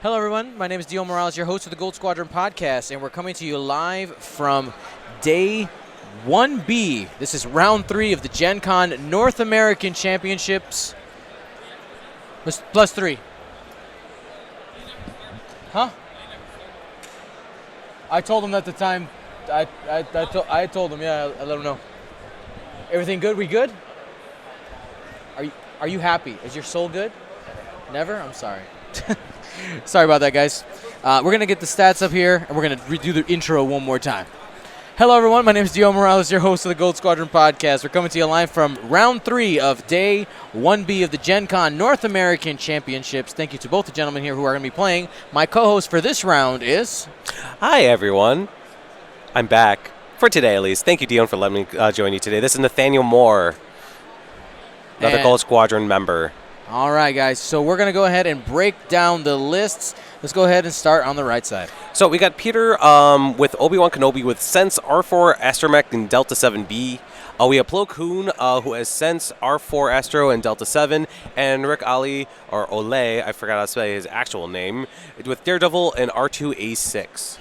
Hello, everyone. My name is Dio Morales, your host of the Gold Squadron podcast, and we're coming to you live from Day 1B. This is Round 3 of the Gen Con North American Championships. Plus 3. Huh? I told him at the time. I told him, yeah, I let him know. Everything good? We good? Are you happy? Is your soul good? Never? I'm sorry. Sorry about that, guys. We're going to get the stats up here, and we're going to redo the intro one more time. Hello, everyone. My name is Dio Morales, your host of the Gold Squadron podcast. We're coming to you live from Round 3 of Day 1B of the Gen Con North American Championships. Thank you to both the gentlemen here who are going to be playing. My co-host for this round is... Hi, everyone. I'm back. For today, at least. Thank you, Dion, for letting me join you today. This is Nathaniel Moore, another Gold Squadron member. All right, guys. So we're going to go ahead and break down the lists. Let's go ahead and start on the right side. So we got Peter with Obi-Wan Kenobi with Sense R4, Astromech, and Delta 7B. We have Plo Koon, who has Sense R4 Astro and Delta 7, and Rick Ali, or Ole, I forgot how to say his actual name, with Daredevil and R2A6.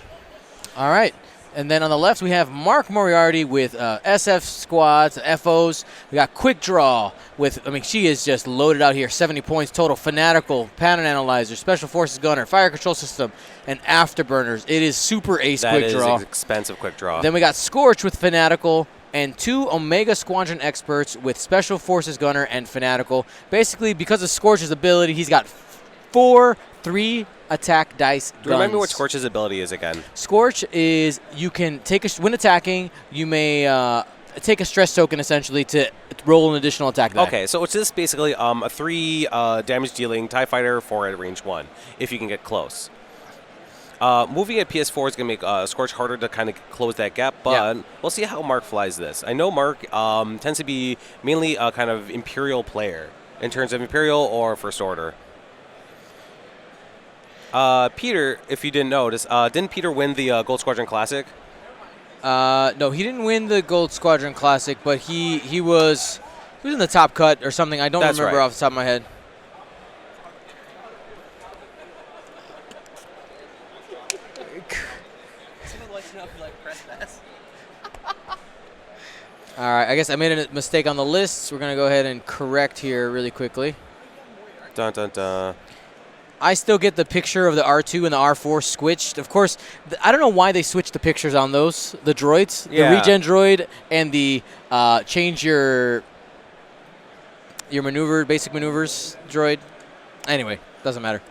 All right. And then on the left, we have Mark Moriarty with SF squads, FOs. We got Quick Draw with, she is just loaded out here. 70 points total. Fanatical, Pattern Analyzer, Special Forces Gunner, Fire Control System, and Afterburners. It is super ace Quick Draw. That is expensive Quick Draw. Then we got Scorch with Fanatical, and 2 Omega Squadron experts with Special Forces Gunner and Fanatical. Basically, because of Scorch's ability, he's got 4 3-attack dice guns. Remind me what Scorch's ability is again. Scorch is you can take when attacking, you may take a stress token essentially to roll an additional attack die. Okay, so it's just basically a 3 damage dealing TIE fighter for at range 1 if you can get close. Moving at PS4 is going to make Scorch harder to kind of close that gap, but we'll see how Mark flies this. I know Mark tends to be mainly a kind of Imperial player in terms of Imperial or First Order. Peter, if you didn't notice, didn't Peter win the Gold Squadron Classic? No, he didn't win the Gold Squadron Classic, but he was in the top cut or something. I don't remember off the top of my head. All right, I guess I made a mistake on the lists. We're going to go ahead and correct here really quickly. Dun, dun, dun. I still get the picture of the R2 and the R4 switched. Of course, I don't know why they switched the pictures on those, the droids, the regen droid and the change your basic maneuvers droid. Anyway, doesn't matter.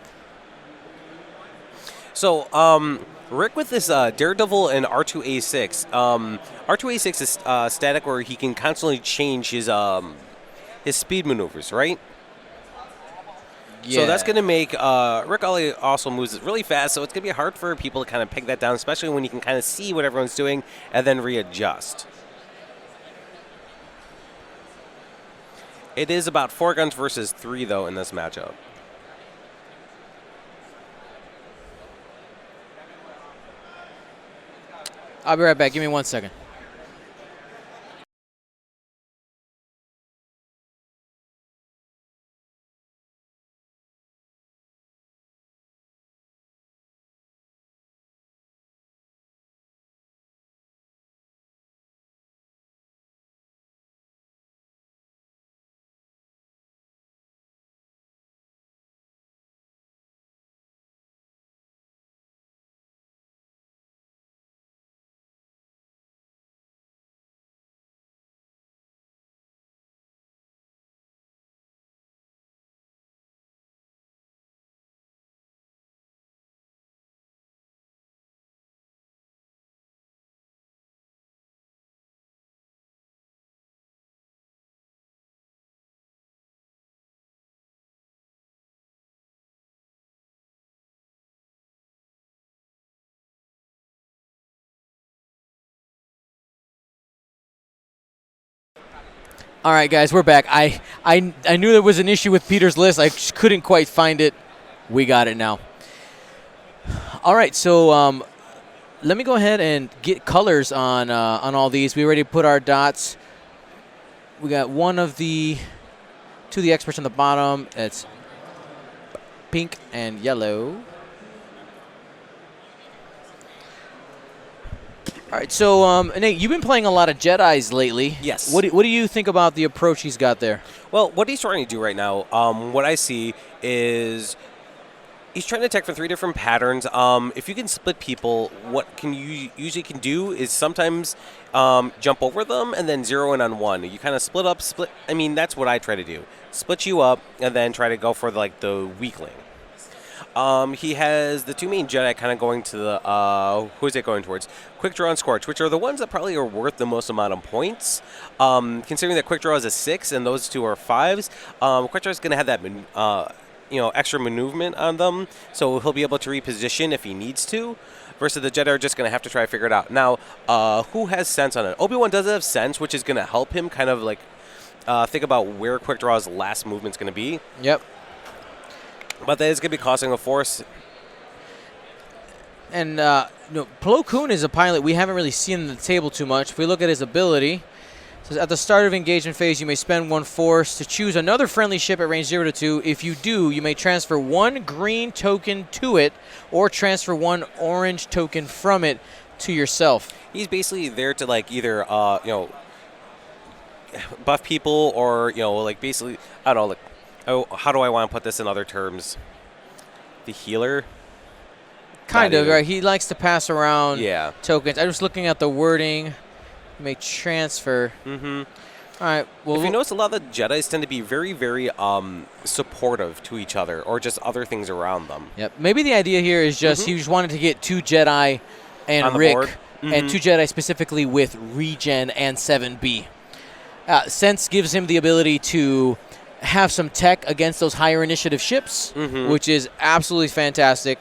So, Rick with this Daredevil and R2A6. R2A6 is static where he can constantly change his speed maneuvers, right? Yeah. So that's going to make Rick Ali also moves really fast, so it's going to be hard for people to kind of peg that down, especially when you can kind of see what everyone's doing and then readjust. It is about 4 guns versus 3, though, in this matchup. I'll be right back. Give me 1 second. All right, guys, we're back. I knew there was an issue with Peter's list. I just couldn't quite find it. We got it now. All right, so let me go ahead and get colors on all these. We already put our dots. We got two of the experts on the bottom. It's pink and yellow. All right, so Nate, you've been playing a lot of Jedis lately. Yes. What do you think about the approach he's got there? Well, what he's trying to do right now, what I see is he's trying to attack for 3 different patterns. If you can split people, what you usually can do is sometimes jump over them and then zero in on one. You kind of split up, I mean, that's what I try to do. Split you up and then try to go for the weakling. He has the 2 main Jedi kind of going to the, who is it going towards? Quick Draw and Scorch, which are the ones that probably are worth the most amount of points. Considering that Quick Draw is a 6 and those 2 are 5s, Quick Draw is going to have that, extra maneuvement on them, so he'll be able to reposition if he needs to, versus the Jedi are just going to have to try to figure it out. Now, who has sense on it? Obi-Wan does have sense, which is going to help him kind of think about where Quick Draw's last movement's going to be. Yep. But that is going to be costing a force. And Plo Koon is a pilot we haven't really seen on the table too much. If we look at his ability, it says at the start of engagement phase, you may spend 1 force to choose another friendly ship at range 0 to 2. If you do, you may transfer 1 green token to it or transfer 1 orange token from it to yourself. He's basically there to either buff people or basically, I don't know, how do I want to put this in other terms? The healer? Kind of, right? He likes to pass around tokens. I'm just looking at the wording. You may transfer. Mm-hmm. All right. Well, if you notice, a lot of the Jedis tend to be very, very supportive to each other or just other things around them. Yep. Maybe the idea here is just he just wanted to get 2 Jedi and Rick, and 2 Jedi specifically with regen and 7B. Sense gives him the ability to have some tech against those higher initiative ships, which is absolutely fantastic.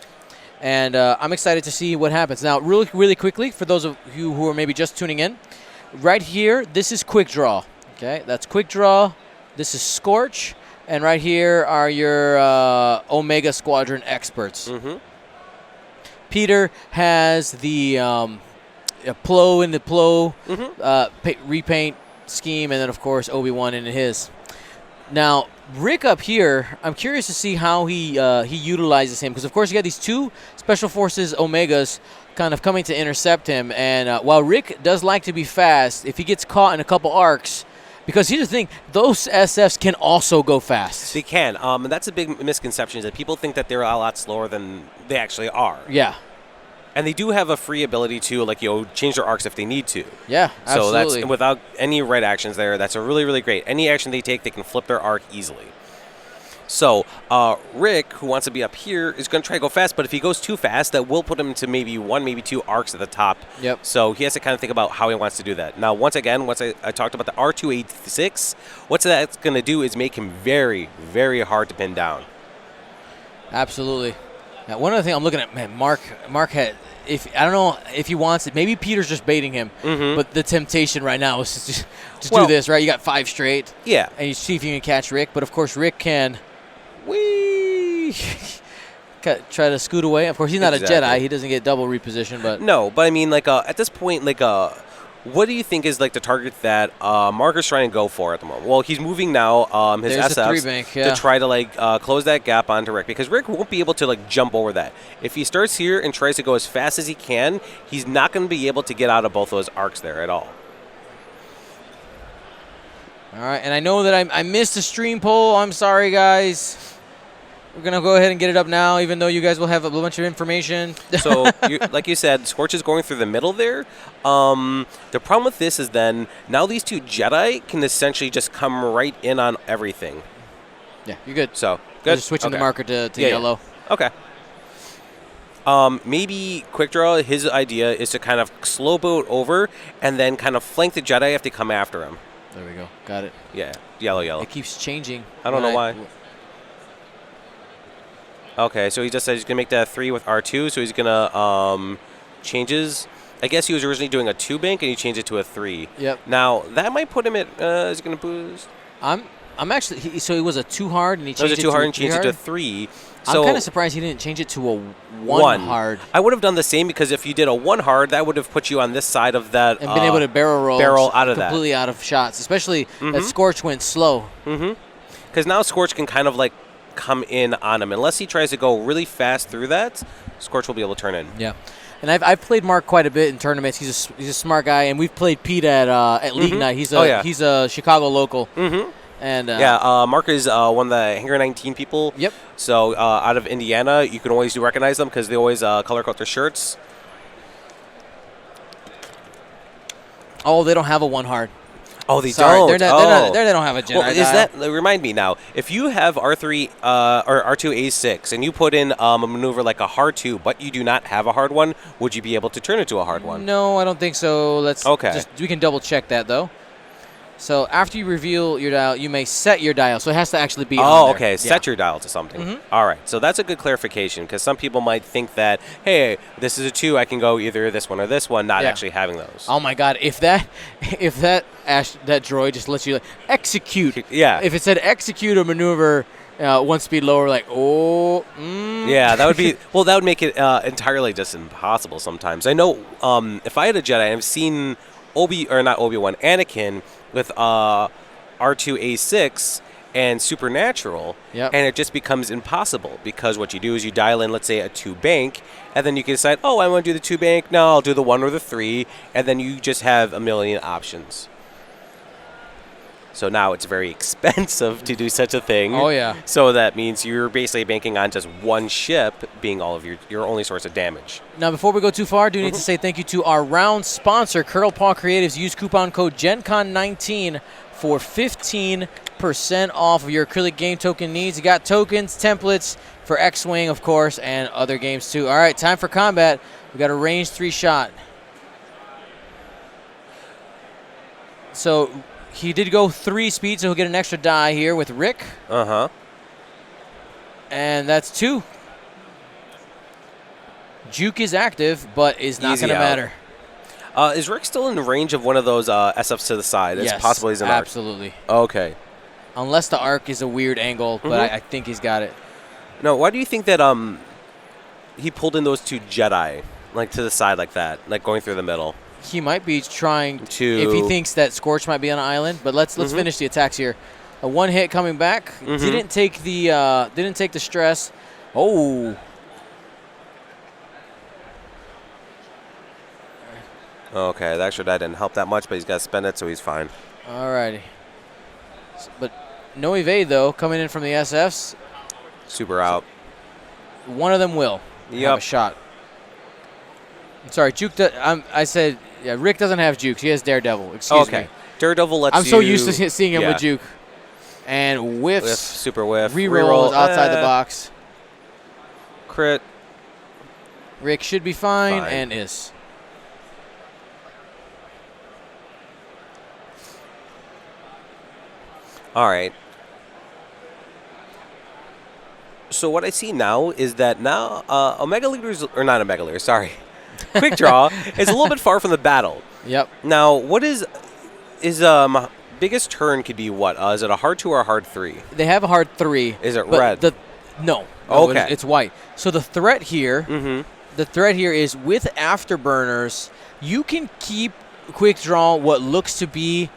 And I'm excited to see what happens. Now, really, really quickly, for those of you who are maybe just tuning in, right here, this is Quick Draw. Okay, that's Quick Draw. This is Scorch. And right here are your Omega Squadron experts. Peter has the Plo in the Plo repaint scheme, and then, of course, Obi-Wan in his. Now, Rick up here, I'm curious to see how he utilizes him, because, of course, you got these 2 Special Forces Omegas kind of coming to intercept him. And while Rick does like to be fast, if he gets caught in a couple arcs, because here's the thing, those SFs can also go fast. They can. And that's a big misconception, is that people think that they're a lot slower than they actually are. Yeah. And they do have a free ability to, change their arcs if they need to. Yeah, absolutely. So that's, without any right actions there, that's a really, really great. Any action they take, they can flip their arc easily. So Rick, who wants to be up here, is going to try to go fast, but if he goes too fast, that will put him to maybe 1, maybe 2 arcs at the top. Yep. So he has to kind of think about how he wants to do that. Now, once I talked about the R286, what that's going to do is make him very, very hard to pin down. Absolutely. Now, one other thing I'm looking at, man, Mark had, I don't know if he wants it. Maybe Peter's just baiting him, but the temptation right now is to just do this, right? You got 5 straight. Yeah. And you see if you can catch Rick, but of course Rick can try to scoot away. Of course, he's not a Jedi. He doesn't get double reposition, but no. But I mean, at this point, what do you think is the target that Marker's trying to go for at the moment? Well, he's moving now his SFs to try to close that gap onto Rick, because Rick won't be able to jump over that. If he starts here and tries to go as fast as he can, he's not going to be able to get out of both those arcs there at all. All right, and I know that I missed the stream poll. I'm sorry, guys. We're going to go ahead and get it up now, even though you guys will have a bunch of information. So, like you said, Scorch is going through the middle there. The problem with this is then, now these 2 Jedi can essentially just come right in on everything. Yeah, you're good. So, good. Just switching the marker to yellow. Yeah. Okay. Maybe Quick Draw, his idea is to kind of slow boat over and then kind of flank the Jedi if they come after him. There we go. Got it. Yeah, yellow. It keeps changing. I don't know why. Okay, so he just said he's going to make that 3 with R2, so he's going to changes. I guess he was originally doing a 2 bank, and he changed it to a 3. Yep. Now, that might put him at, is he going to boost? I'm actually, so it was a 2 hard, and he changed it to a 3 hard? It was a 2 hard and changed it to 3. So I'm kind of surprised he didn't change it to a 1 hard. I would have done the same, because if you did a 1 hard, that would have put you on this side of that. And been able to barrel out of that. Completely out of shots, especially that Scorch went slow. Because now Scorch can kind of come in on him. Unless he tries to go really fast through that, Scorch will be able to turn in. Yeah. And I've played Mark quite a bit in tournaments. He's a smart guy, and we've played Pete at League Night. He's a Chicago local. Mm-hmm. And Mark is one of the Hangar 19 people. Yep. So out of Indiana, you can always recognize them because they always color code their shirts. Oh, they don't have a 1 hard. Oh, they Sorry, don't. They don't have a Jedi Well, dial. remind me now? If you have R3 or R2A6 and you put in a maneuver like a hard 2, but you do not have a hard one, would you be able to turn it to a hard one? No, I don't think so. We can double check that though. So after you reveal your dial, you may set your dial. So it has to actually be on there. Okay. Yeah. Set your dial to something. Mm-hmm. All right. So that's a good clarification because some people might think that, hey, this is a 2, I can go either this one or this one, not actually having those. Oh my God! If that droid just lets you execute. Yeah. If it said execute a maneuver 1 speed lower, like Yeah, that would be that would make it entirely just impossible sometimes. I know if I had a Jedi, I've seen Anakin with R2A6 and Supernatural, and it just becomes impossible because what you do is you dial in, let's say, a 2 bank, and then you can decide, oh, I want to do the 2 bank. No, I'll do the 1 or the 3, and then you just have a million options. So now it's very expensive to do such a thing. Oh, yeah. So that means you're basically banking on just one ship being all of your only source of damage. Now, before we go too far, I do need to say thank you to our round sponsor, Curl Paw Creatives. Use coupon code GenCon19 for 15% off of your acrylic game token needs. You got tokens, templates for X-Wing, of course, and other games too. All right, time for combat. We got a range 3 shot. So he did go 3 speed, so he'll get an extra die here with Rick. Uh-huh. And that's 2. Juke is active, but is not going to matter. Is Rick still in the range of one of those SFs to the side? Yes, it's possible he's an arc. absolutely. Okay. Unless the arc is a weird angle, but I think he's got it. No, why do you think that he pulled in those 2 Jedi, like to the side like that, like going through the middle? He might be trying to, if he thinks that Scorch might be on an island. But let's finish the attacks here. A 1 hit coming back. Didn't take the stress. Oh. Okay, the extra die didn't help that much, but he's got to spend it, so he's fine. Alrighty. But no evade though coming in from the SFs. Super out. One of them will have a shot. I'm sorry, Juke. I said Rick doesn't have Juke. He has Daredevil. Excuse me. Daredevil lets you. I'm so used to seeing him with Juke. And whiffs. Super whiff. Reroll outside the box. Crit. Rick should be fine. And is. All right. So what I see now is that now Omega Leaders, or not Omega Leaders, sorry. Quick Draw is a little bit far from the battle. Yep. Now, what is biggest turn could be what? Is it a hard 2 or a hard 3? They have a hard 3. Is it red? No. Okay. It's white. So the threat here, is with Afterburners, you can keep Quick Draw what looks to be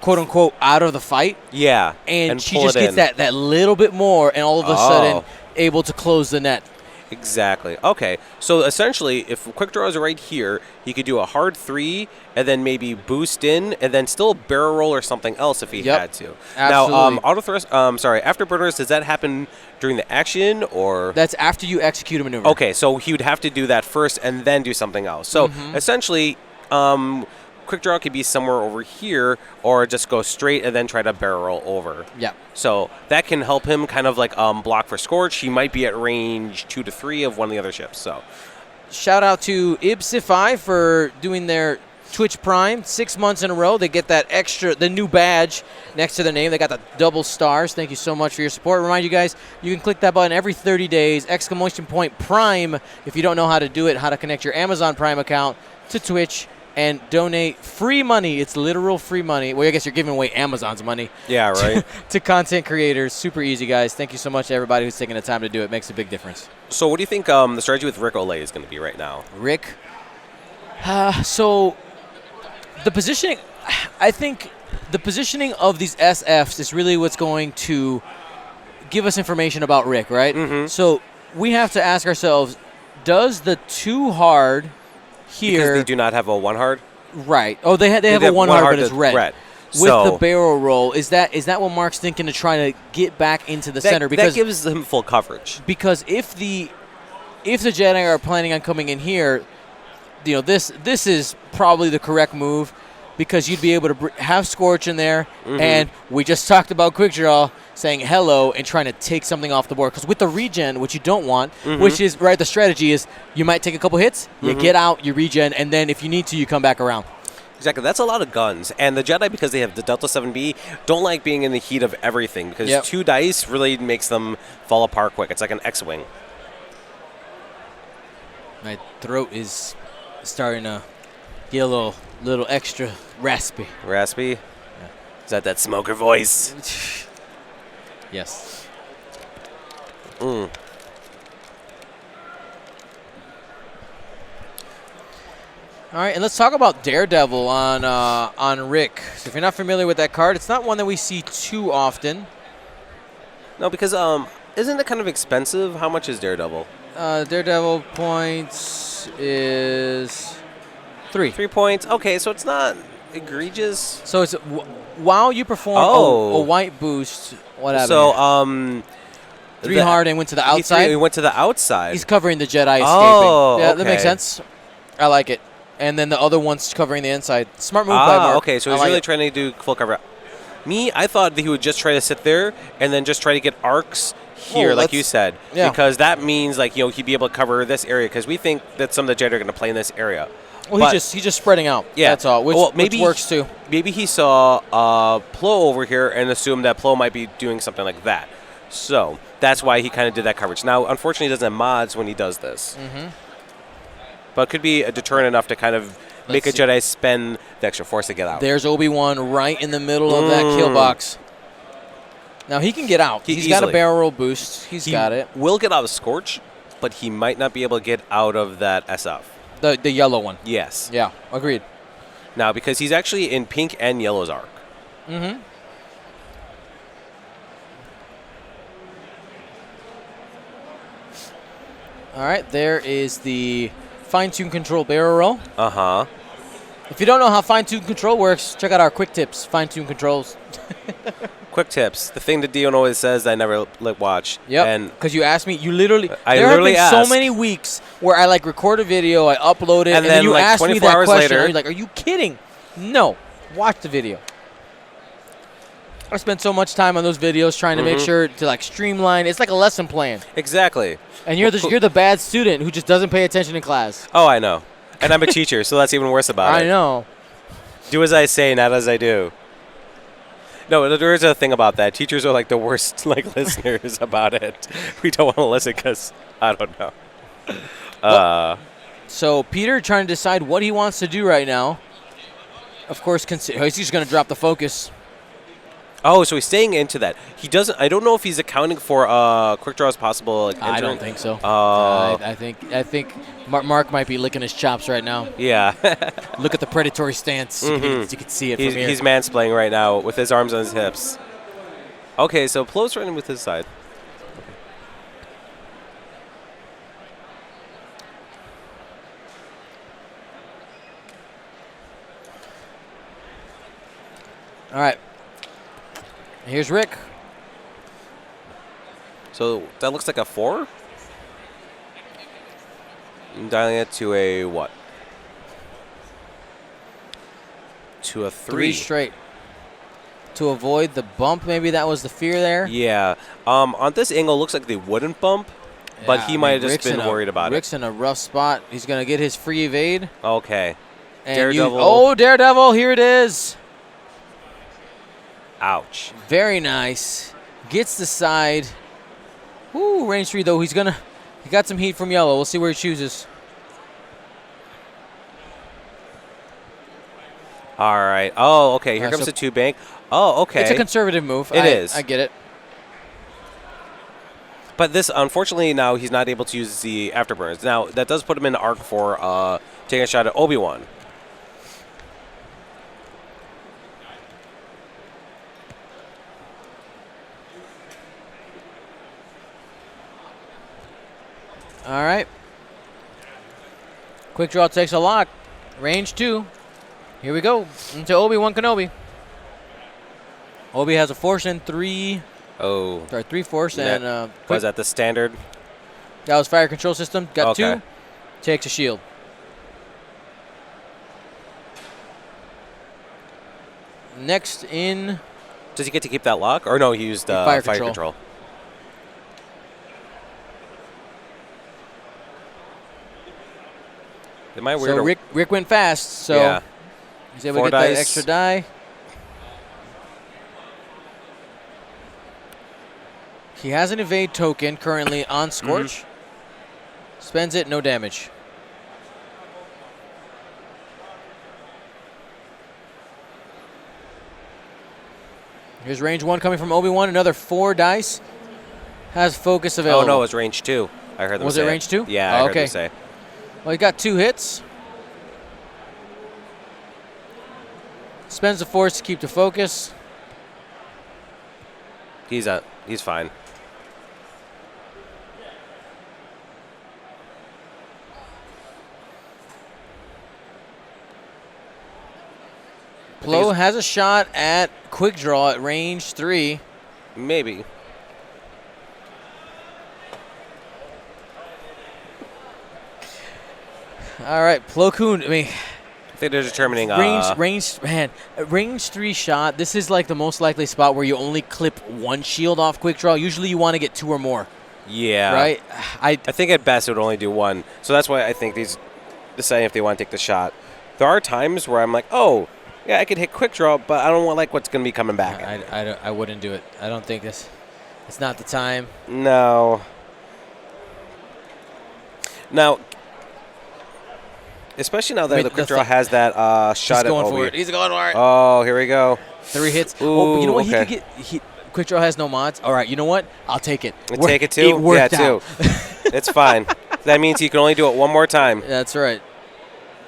quote unquote out of the fight. Yeah. And she just gets that little bit more, and all of a sudden able to close the net. Exactly. Okay. So essentially, if Quick Draw is right here, he could do a hard 3 and then maybe boost in and then still barrel roll or something else if he had to. Absolutely. Now, auto thrust. Afterburners. Does that happen during the action or? That's after you execute a maneuver. Okay. So he would have to do that first and then do something else. So essentially, Quick Draw could be somewhere over here, or just go straight and then try to barrel roll over. Yeah. So that can help him kind of like block for Scorch. He might be at range 2 to 3 of one of the other ships. So, shout out to Ibsify for doing their Twitch Prime 6 months in a row. They get that the new badge next to their name. They got the double stars. Thank you so much for your support. Remind you guys, you can click that button every 30 days. ! Prime if you don't know how to do it, how to connect your Amazon Prime account to Twitch and donate free money. It's literal free money. Well, I guess you're giving away Amazon's money. Yeah, right. To content creators. Super easy, guys. Thank you so much to everybody who's taking the time to do it. Makes a big difference. So what do you think the strategy with Rick Olay is going to be right now? Rick? So the positioning, I think the positioning of these SFs is really what's going to give us information about Rick, right? So we have to ask ourselves, does the 2 hard here. Because they do not have a 1 hard? Right. Oh, they have a 1 hard, but it's red. With So the barrel roll, is that what Mark's thinking to try to get back into the center? Because that gives him full coverage. Because if the Jedi are planning on coming in here, this is probably the correct move, because you'd be able to have Scorch in there, and we just talked about Quick Draw saying hello and trying to take something off the board. Because with the regen, which you don't want, which is the strategy is you might take a couple hits, you get out, you regen, and then if you need to, you come back around. Exactly. That's a lot of guns. And the Jedi, because they have the Delta 7B, don't like being in the heat of everything, because 2 dice really makes them fall apart quick. It's like an X-Wing. My throat is starting to get a little extra raspy. Raspy? Yeah. Is that smoker voice? Yes. Mm. All right, and let's talk about Daredevil on Rick. So if you're not familiar with that card, it's not one that we see too often. No, because isn't it kind of expensive? How much is Daredevil? Daredevil points is 3. 3 points. Okay, so it's not egregious. So it's while you perform a white boost, what happened? So 3 hard and went to the outside. He went to the outside. He's covering the Jedi escaping. Oh, yeah, okay. That makes sense. I like it. And then the other one's covering the inside. Smart move by Mark. Okay, so he's really trying to do full cover. Me, I thought that he would just try to sit there and then just try to get arcs here, like you said. Yeah. Because that means, like, he'd be able to cover this area, because we think that some of the Jedi are going to play in this area. Well, he's just spreading out. Yeah. That's all, which works too. Maybe he saw Plo over here and assumed that Plo might be doing something like that. So that's why he kind of did that coverage. Now, unfortunately, he doesn't have mods when he does this. But it could be a deterrent enough to kind of make a Jedi spend the extra force to get out. There's Obi-Wan right in the middle of that kill box. Now, he can get out. He's got a barrel roll boost. He got it. Will get out of Scorch, but he might not be able to get out of that SF. The yellow one. Yes. Yeah, agreed. Now, because he's actually in pink and yellow's arc. All right, there is the fine-tune control barrel roll. Uh-huh. If you don't know how fine-tune control works, check out our quick tips, fine-tune controls. Quick tips. The thing that Dion always says that I never watch. Yep, because you asked me, I there literally have been asked. so many weeks where I record a video, I upload it, and then you like ask me 24 that hours question. later, You're like, are you kidding? No, watch the video. I spent so much time on those videos trying to make sure to streamline. It's like a lesson plan. Exactly. And you're the bad student who just doesn't pay attention in class. Oh, I know. And I'm a teacher, so that's even worse about it. I know. Do as I say, not as I do. No, there is a thing about that. Teachers are like the worst listeners about it. We don't want to listen because I don't know. So Peter trying to decide what he wants to do right now. Of course, he's just going to drop the focus. Oh, so he's staying into that. He doesn't. I don't know if he's accounting for quick draws possible. I don't think so. I think Mark might be licking his chops right now. Yeah. Look at the predatory stance. You can see it from here. He's mansplaying right now with his arms on his hips. Okay, so Plo's running with his side. All right. Here's Rick. So that looks like a 4? I'm dialing it to a what? To a 3. 3 straight. To avoid the bump, maybe that was the fear there. Yeah. On this angle, it looks like they wouldn't bump, but he might have just been worried about it. Rick's in a rough spot. He's going to get his free evade. Okay. And Daredevil. Daredevil, here it is. Ouch. Very nice. Gets the side. Ooh, range 3 though. He got some heat from yellow. We'll see where he chooses. All right. Oh, okay. Here comes the 2 bank. Oh, okay. It's a conservative move. It is. I get it. But this, unfortunately, now he's not able to use the afterburns. Now, that does put him in the arc for taking a shot at Obi-Wan. All right. Quick draw takes a lock. Range 2. Here we go. Into Obi-Wan Kenobi. Obi has a force and 3. Oh. Sorry, 3 force and was that the standard? That was fire control system. Got Okay. 2. Takes a shield. Next in. Does he get to keep that lock? Or no, he used Fire fire control. control. Am I weird? So or- Rick went fast. So yeah. he's able to 4 get that dice. extra die. He has an evade token currently on Scorch. Spends it, no damage. Here's range 1 coming from Obi-Wan. Another 4 dice. Has focus available. Oh, no, it was range 2. I heard them Was say it range 2? Yeah, I heard okay. them say. Well, he got 2 hits. Spends the force to keep the focus. He's fine. Plo has a shot at quick draw at range 3. Maybe. All right, Plo Koon, I mean, I think they're determining range 3 shot. This is like the most likely spot where you only clip 1 shield off quick draw. Usually you want to get 2 or more. Yeah. Right? I think at best it would only do 1. So that's why I think these deciding if they want to take the shot. There are times where I'm like, oh, yeah, I could hit quick draw, but I don't want like what's going to be coming back. I wouldn't do it. I don't think it's not the time. No. Now, especially now that the quick draw has that shot at Obi. He's going for it. Oh, here we go. 3 hits. Ooh, but you know what? okay. Quick draw has no mods. All right, you know what? I'll take it. Take it too? It worked out. It's fine. That means you can only do it 1 more time. That's right.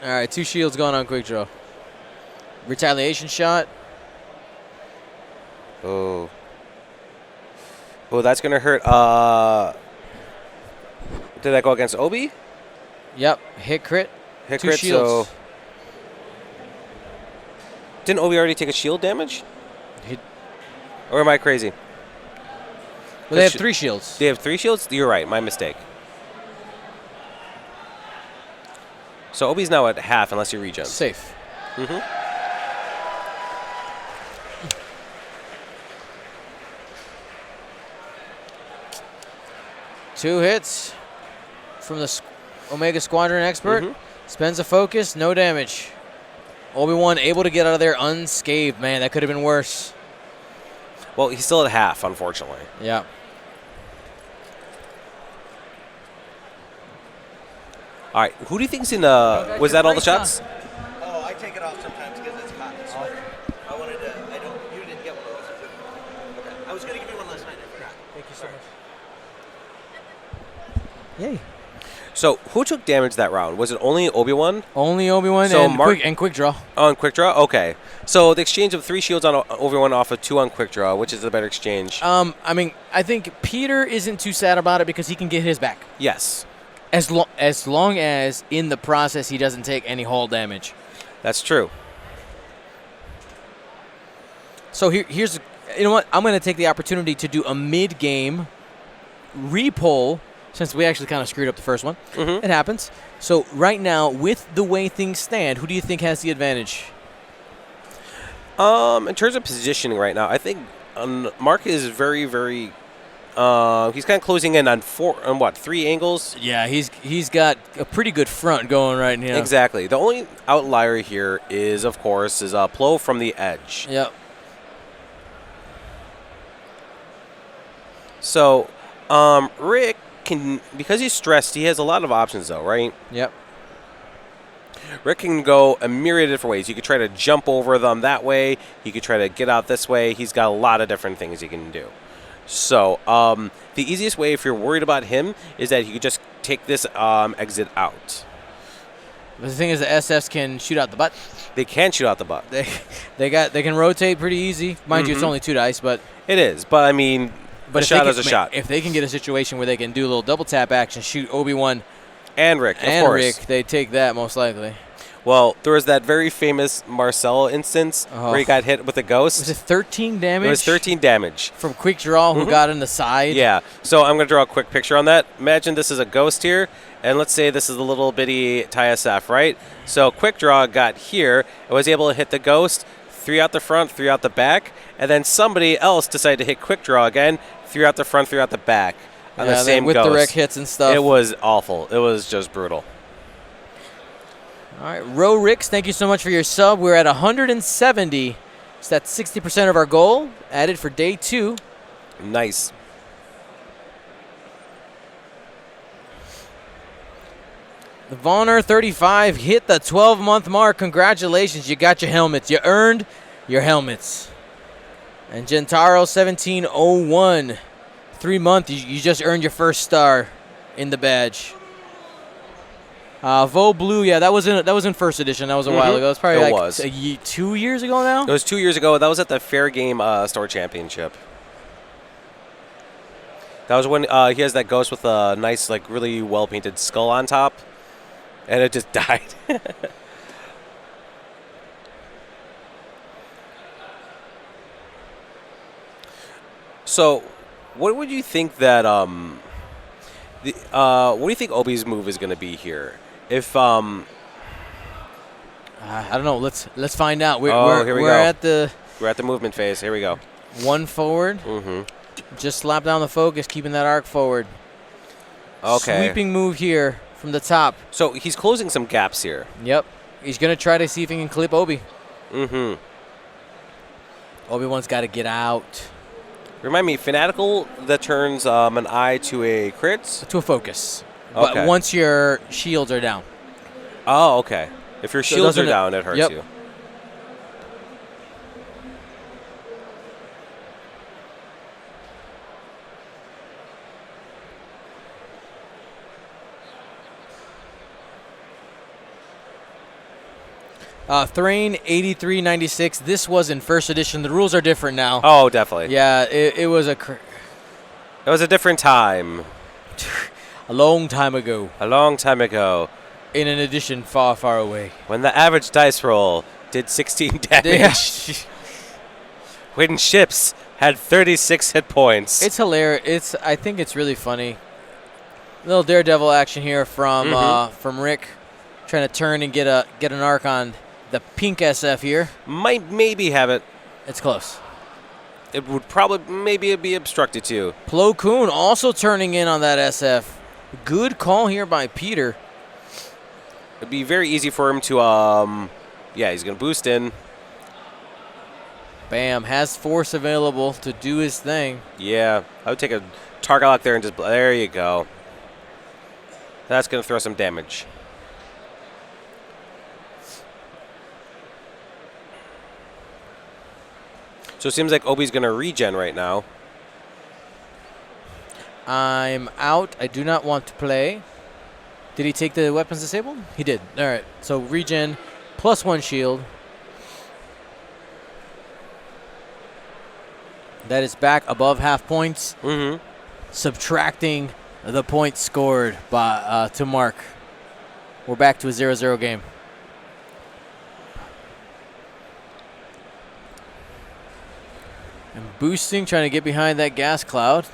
All right, 2 shields going on quick draw. Retaliation shot. Oh. Oh, that's going to hurt. Did that go against Obi? Yep, hit crit. Hit 2 crit, shields. so... Didn't Obi already take a shield damage? Or am I crazy? Well, they have 3 shields. They have 3 shields? You're right, my mistake. So Obi's now at half unless he regens. Safe. Mm-hmm. Two hits from the Omega Squadron expert. Spends a focus, no damage. Obi-Wan able to get out of there unscathed. Man, that could have been worse. Well, he's still at half, unfortunately. Yeah. All right, who do you think's in the... Was that all the shots? Oh, I take it off sometimes because it's hot. It's sweaty. I wanted to... I don't... You didn't get one of those. Okay. I was going to give you one last night. I forgot. Thank you so much. Yay. So, who took damage that round? Was it only Obi-Wan? Only Obi-Wan So and quick draw. Oh, and quick draw? Okay. So, the exchange of 3 shields on Obi-Wan off of 2 on quick draw, which is the better exchange? I mean, I think Peter isn't too sad about it because he can get his back. Yes. As long as in the process he doesn't take any hull damage. That's true. So here's, you know what? I'm going to take the opportunity to do a mid-game repoll since we actually kind of screwed up the first one. It happens. So right now, with the way things stand, who do you think has the advantage? In terms of positioning right now, I think Mark is very, very... he's kind of closing in on 3 angles? Yeah, he's got a pretty good front going right now. Exactly. The only outlier here is, of course, Plo from the edge. Yep. So, Rick can, because he's stressed, he has a lot of options, though, right? Yep. Rick can go a myriad of different ways. You could try to jump over them that way. You could try to get out this way. He's got a lot of different things he can do. So, the easiest way, if you're worried about him, is that you could just take this exit out. But the thing is, the SFs can shoot out the butt. They can shoot out the butt. They can rotate pretty easy. Mind you, it's only 2 dice, but it is. But I mean, a shot is a shot. If they can get a situation where they can do a little double tap action, shoot Obi-Wan And Rick, of and course. Rick, they take that most likely. Well, there was that very famous Marcel instance where he got hit with a ghost. Was it 13 damage? It was 13 damage. From Quick Draw, who got in the side. Yeah. So I'm going to draw a quick picture on that. Imagine this is a ghost here, and let's say this is a little bitty TSF, right? So Quick Draw got here and was able to hit the ghost, 3 out the front, 3 out the back, and then somebody else decided to hit Quick Draw again, 3 out the front, 3 out the back on the same with ghost. direct hits and stuff. It was awful. It was just brutal. All right, Ro Ricks, thank you so much for your sub. We're at 170. So that's 60% of our goal added for day 2. Nice. The Vonner 35 hit the 12-month mark. Congratulations, you got your helmets. You earned your helmets. And Gentaro 1701, 3-month. You just earned your first star in the badge. Vo Blue, yeah, that was in first edition. That was a while ago. It was probably 2 years ago now. It was 2 years ago. That was at the Fair Game Store Championship. That was when he has that ghost with a nice, like, really well-painted skull on top. And it just died. So, what would you think that what do you think Obi's move is going to be here? If I don't know. Let's find out. Here we we're go. We're at the movement phase. Here we go. One forward. Just slap down the focus, keeping that arc forward. Okay. Sweeping move here from the top. So he's closing some gaps here. Yep. He's gonna try to see if he can clip Obi. Mm-hmm. Obi-Wan's got to get out. Remind me, Fanatical that turns an eye to a crit? To a focus. Okay. But once your shields are down. Oh, okay. If your shields are down, it hurts you. 8396. This was in first edition. The rules are different now. Oh, definitely. Yeah, it was It was a different time. a long time ago. A long time ago. In an edition far, far away. When the average dice roll did 16 damage. When ships had 36 hit points. It's hilarious. I think it's really funny. Little daredevil action here from Rick, trying to turn and get an arc on the pink SF here. Might maybe have it. It's close. It would probably maybe be obstructed too. Plo Koon also turning in on that SF. Good call here by Peter. It'd be very easy for him to yeah, he's gonna boost in. Bam, has force available to do his thing. Yeah, I would take a target lock there and just there you go. That's gonna throw some damage. So it seems like Obi's going to regen right now. I'm out. I do not want to play. Did he take the weapons disabled? He did. All right. So regen, +1 shield. That is back above half points. Subtracting the points scored by to Mark. We're back to a 0-0 game. And boosting, trying to get behind that gas cloud.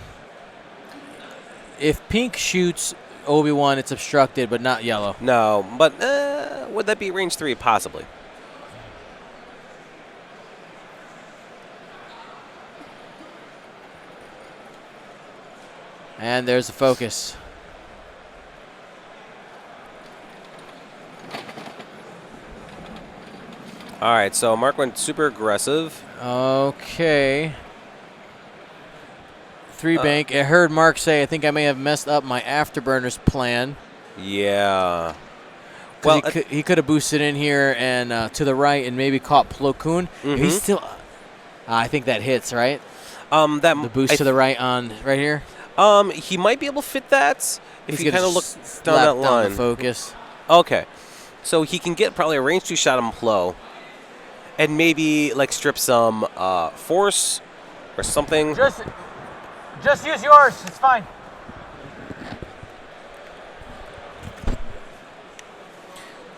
If pink shoots Obi-Wan, it's obstructed, but not yellow. No, but would that be range 3? Possibly. And there's the focus. All right, so Mark went super aggressive. Okay. 3 bank. I heard Mark say, I think I may have messed up my afterburners plan. Yeah. Well, he could have boosted in here and to the right and maybe caught Plo Koon. He's still. I think that hits, right? The boost to the right on right here. He might be able to fit that if you kind of look down that line. Down the focus. Okay, so he can get probably a range 2 shot on Plo, and maybe like strip some force or something. Just use yours. It's fine.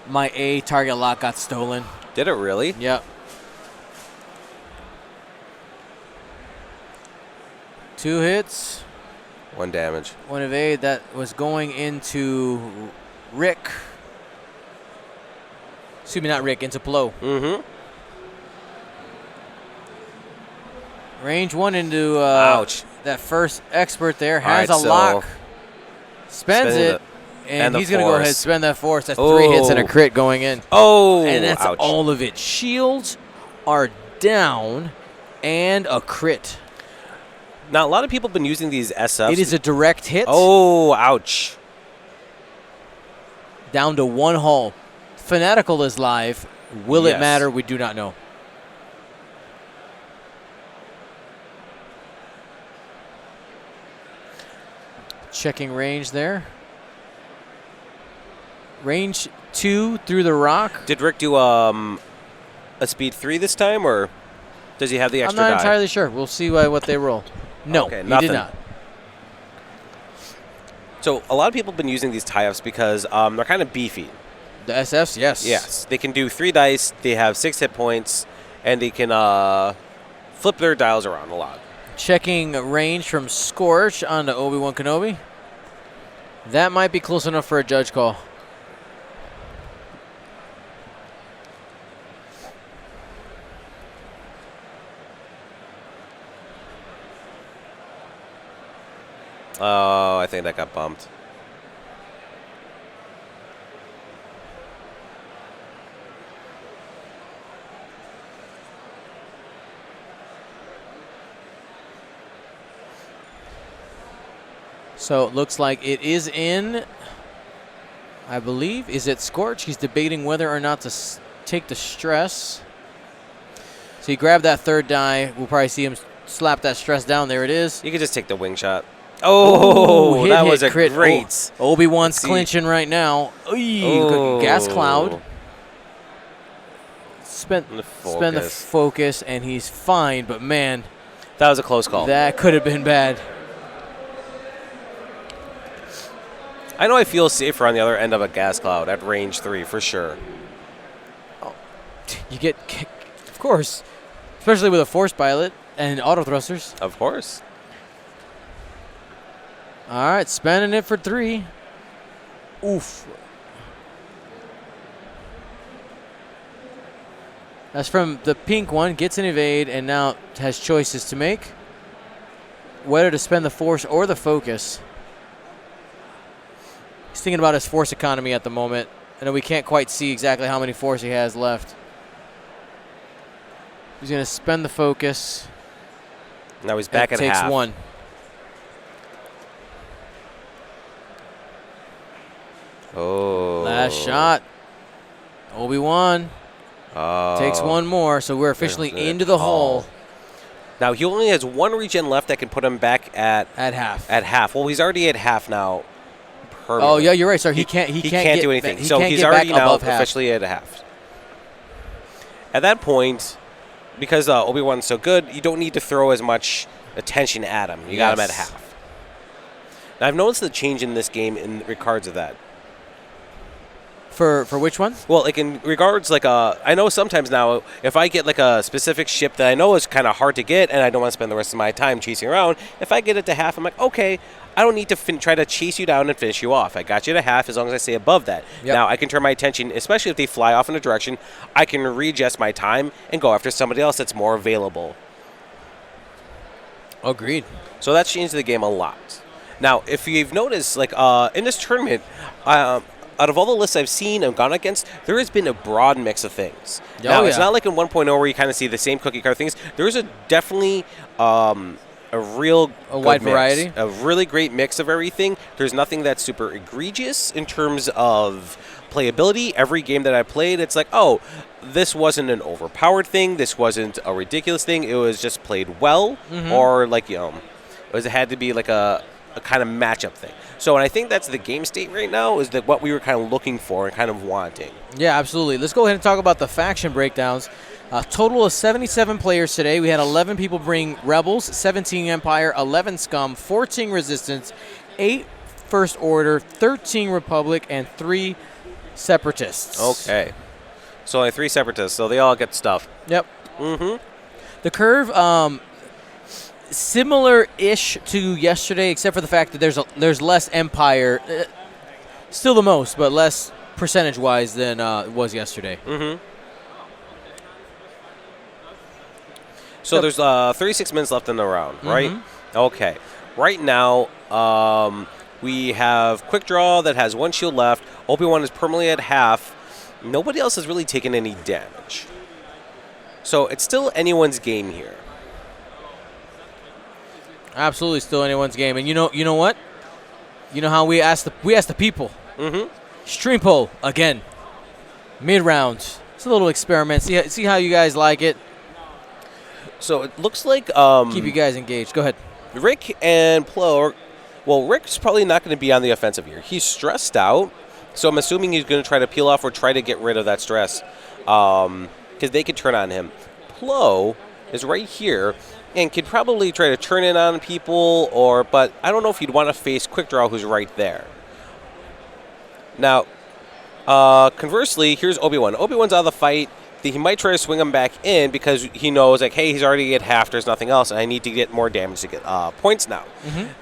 My A target lock got stolen. Did it really? Yep. 2 hits. 1 damage. 1 evade. That was going into Rick. Excuse me, not Rick, into Blow. Mm-hmm. Range 1 into Ouch. that first expert there. All right, Has a so lock. Spends spending it. and And the he's going to go ahead and force. spend that force. That's 3 hits and a Oh. crit going in. Oh, And that's ouch. all of it. Shields are down and a crit. Now, a lot of people have been using these SFs. It is a direct hit. Oh, ouch. Down to 1 hull. Fanatical is live. Will it Yes. matter? We do not know. Checking range there. Range 2 through the rock. Did Rick do a speed 3 this time, or does he have the I'm extra not die? entirely sure. We'll see what they roll. No, Okay, he nothing. did not. So a lot of people have been using these tie-ups because they're kind of beefy. The SFs, yes. Yes, they can do 3 dice, they have 6 hit points, and they can flip their dials around a lot. Checking range from Scorch onto Obi-Wan Kenobi. That might be close enough for a judge call. Oh, I think that got bumped. So it looks like it is in, I believe. Is it Scorch? He's debating whether or not to take the stress. So he grabbed that 3rd die. We'll probably see him slap that stress down. There it is. You could just take the wing shot. Oh, Ooh, that hit, was a crit. great. Oh, Obi-Wan's Let's see. clinching right now. Oh. Gas cloud. The Spend the focus, and he's fine. But, man, That was a close call. that could have been bad. I know I feel safer on the other end of a gas cloud at range 3 for sure. You get kicked, of course, especially with a force pilot and auto thrusters. Of course. All right, spending it for 3. Oof. That's from the pink one. Gets an evade and now has choices to make. Whether to spend the force or the focus. He's thinking about his force economy at the moment. I know we can't quite see exactly how many force he has left. He's going to spend the focus. Now he's back at half. Takes 1. Oh. Last shot. Obi-Wan Oh. takes 1 more, so we're officially into the hull Now he only has 1 regen left that can put him back at at half. half. Well, he's already at half now. Oh permanently. yeah, you're right. Sorry, he can't get do anything. He So can't he's get already back now above half. officially at half. At that point, because Obi-Wan's so good, you don't need to throw as much attention at him. You got him at Yes. half. Now I've noticed the change in this game in regards of that. For which one? Well, like in regards, like I know sometimes now, if I get like a specific ship that I know is kind of hard to get, and I don't want to spend the rest of my time chasing around, if I get it to half, I'm like, okay, I don't need to try to chase you down and finish you off. I got you to half as long as I stay above that. Yep. Now I can turn my attention, especially if they fly off in a direction, I can readjust my time and go after somebody else that's more available. Agreed. So that's changed the game a lot. Now, if you've noticed, like in this tournament, out of all the lists I've seen and gone against, there has been a broad mix of things. Now, it's not like in 1.0 where you kind of see the same cookie cutter things. There's a definitely a wide variety. A really great mix of everything. There's nothing that's super egregious in terms of playability. Every game that I played, it's like, oh, this wasn't an overpowered thing. This wasn't a ridiculous thing. It was just played well, or like, it had to be like a kind of matchup thing. So, and I think that's the game state right now, is that what we were kind of looking for and kind of wanting. Yeah, absolutely. Let's go ahead and talk about the faction breakdowns. A total of 77 players today. We had 11 people bring Rebels, 17 Empire, 11 Scum, 14 Resistance, 8 First Order, 13 Republic, and 3 separatists. Okay. So only 3 separatists, so they all get stuff. Yep. Mm-hmm. The curve, similar-ish to yesterday, except for the fact that there's less Empire. Still the most, but less percentage-wise than it was yesterday. Mm-hmm. So there's 36 minutes left in the round, right? Okay. Right now, we have Quick Draw that has 1 shield left. Obi-Wan is permanently at half. Nobody else has really taken any damage. So it's still anyone's game here. Absolutely, still anyone's game. And you know what? You know how we asked the people. Stream poll again. Mid rounds. It's a little experiment. See how you guys like it. So it looks like Keep you guys engaged. Go ahead. Rick and Plo. Well, Rick's probably not going to be on the offensive here. He's stressed out, so I'm assuming he's going to try to peel off or try to get rid of that stress, because they could turn on him. Plo is right here and could probably try to turn in on people, but I don't know if you'd want to face Quick Draw, who's right there. Now, conversely, here's Obi-Wan. Obi-Wan's out of the fight. He might try to swing him back in because he knows, like, hey, he's already at half. There's nothing else, and I need to get more damage to get points now.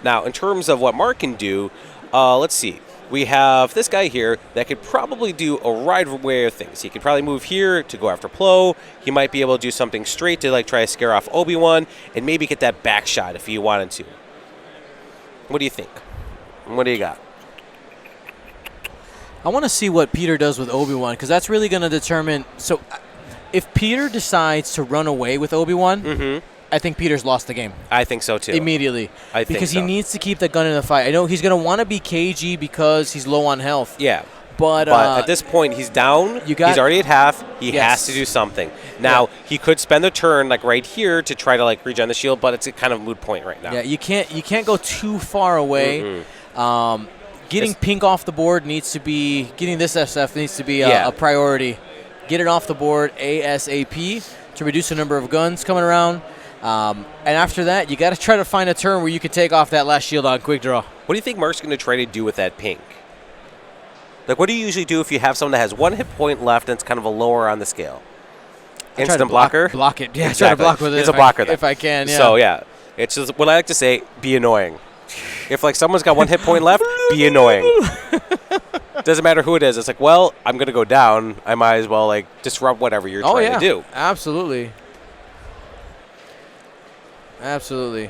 Now, in terms of what Mark can do, let's see. We have this guy here that could probably do a wide array of things. He could probably move here to go after Plo. He might be able to do something straight to, like, try to scare off Obi-Wan and maybe get that back shot if he wanted to. What do you think? What do you got? I want to see what Peter does with Obi-Wan, because that's really going to determine. So, if Peter decides to run away with Obi-Wan, I think Peter's lost the game. I think so, too. Immediately. I think because so. he needs to keep that gun in the fight. I know he's going to want to be cagey because he's low on health. Yeah. But at this point, he's down. He's already at half. He has to do something. Now, he could spend the turn, like, right here to try to, like, regen the shield, but it's a kind of moot point right now. Yeah, you can't go too far away. Getting pink off the board needs to be – getting this SF needs to be a priority. Get it off the board ASAP to reduce the number of guns coming around. And after that, you got to try to find a turn where you can take off that last shield on Quick Draw. What do you think Mark's going to try to do with that pink? Like, what do you usually do if you have someone that has 1 hit point left and it's kind of a lower on the scale? Instant blocker? Block it. Yeah, exactly. try to block with it. It's a blocker then. If I can, yeah. So, yeah. It's just what I like to say, be annoying. If, like, someone's got 1 hit point left, be annoying. Doesn't matter who it is. It's like, well, I'm going to go down. I might as well, like, disrupt whatever you're trying to do. Absolutely. Absolutely.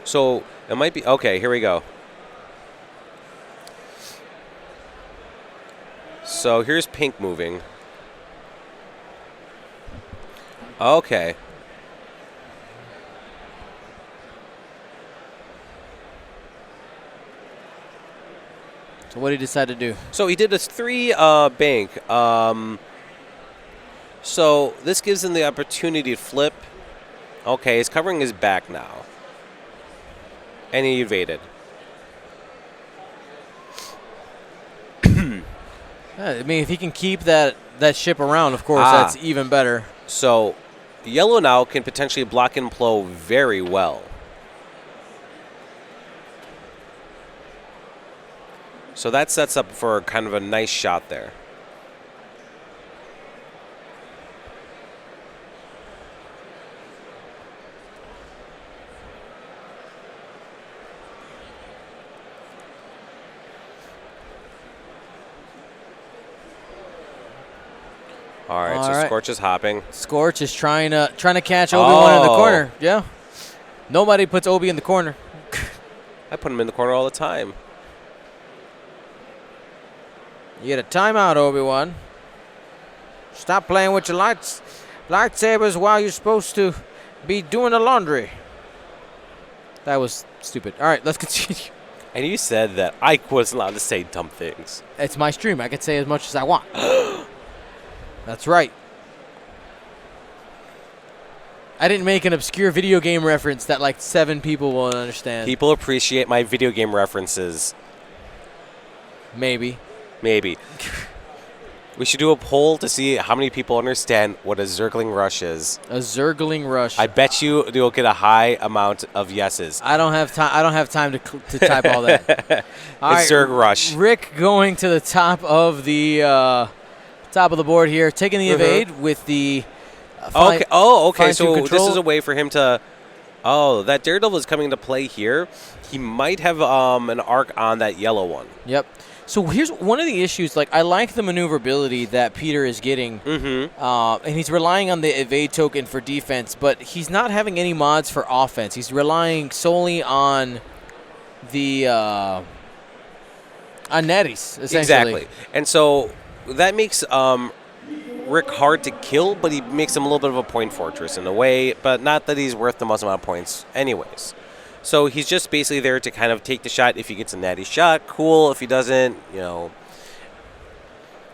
So, it might be – okay, here we go. So, here's pink moving. Okay. So what did he decide to do? So he did a 3 bank. So this gives him the opportunity to flip. Okay, he's covering his back now. And he evaded. I mean, if he can keep that ship around, of course, that's even better. So yellow now can potentially block and Plo very well. So that sets up for kind of a nice shot there. All right, so Scorch is hopping. Scorch is trying to catch Obi-Wan in the corner. Yeah. Nobody puts Obi in the corner. I put him in the corner all the time. You get a timeout, Obi-Wan. Stop playing with your lightsabers while you're supposed to be doing the laundry. That was stupid. All right, let's continue. And you said that I wasn't allowed to say dumb things. It's my stream. I can say as much as I want. That's right. I didn't make an obscure video game reference that like 7 people will understand. People appreciate my video game references. Maybe. Maybe. We should do a poll to see how many people understand what a zergling rush is. A zergling rush. I bet you'll get a high amount of yeses. I don't have time. I don't have time to type all that. All right, Zerg rush. Rick going to the top of the board here, taking the evade with the. Okay. Oh, okay. fine-tune So control. this is a way for him to. Oh, that Daredevil is coming to play here. He might have an arc on that yellow one. Yep. So here's one of the issues. Like, I like the maneuverability that Peter is getting, and he's relying on the evade token for defense, but he's not having any mods for offense. He's relying solely on the on netties, essentially. Exactly. And so that makes Rick hard to kill, but he makes him a little bit of a point fortress in a way, but not that he's worth the most amount of points anyways. So he's just basically there to kind of take the shot. If he gets a natty shot, cool. If he doesn't, I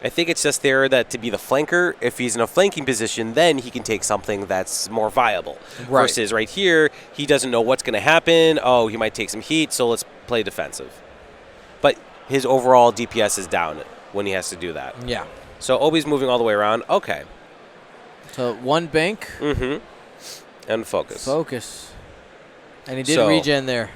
think it's just there to be the flanker. If he's in a flanking position, then he can take something that's more viable. Right. Versus right here, he doesn't know what's going to happen. Oh, he might take some heat, so let's play defensive. But his overall DPS is down when he has to do that. Yeah. So Obi's moving all the way around. Okay. So one bank. And focus. Focus. And he did regen there.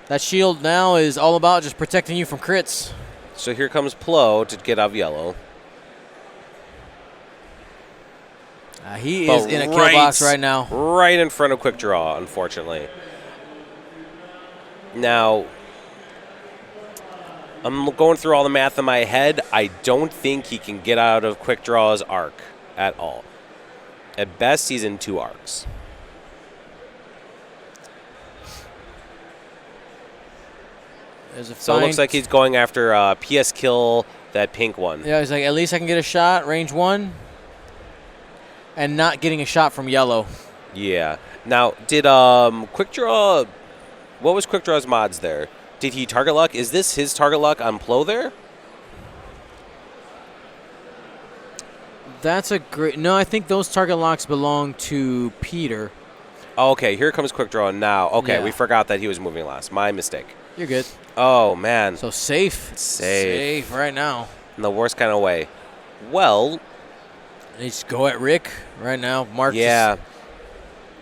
That shield now is all about just protecting you from crits. So here comes Plo to get out of yellow. He is in a kill box right now. Right in front of Quick Draw, unfortunately. Now, I'm going through all the math in my head. I don't think he can get out of Quick Draw's arc at all. At best, he's in 2 arcs. So it looks like he's going after PS kill, that pink one. Yeah, he's like, at least I can get a shot, range 1, and not getting a shot from yellow. Yeah. Now, did Quick Draw... What was Quick Draw's mods there? Did he target lock? Is this his target lock on Plo there? That's a great... No, I think those target locks belong to Peter. Oh, okay, here comes Quick Draw now. Okay, Yeah. We forgot that he was moving last. My mistake. You're good. Oh, man. So safe. Safe right now. In the worst kind of way. Well... They just go at Rick right now. Mark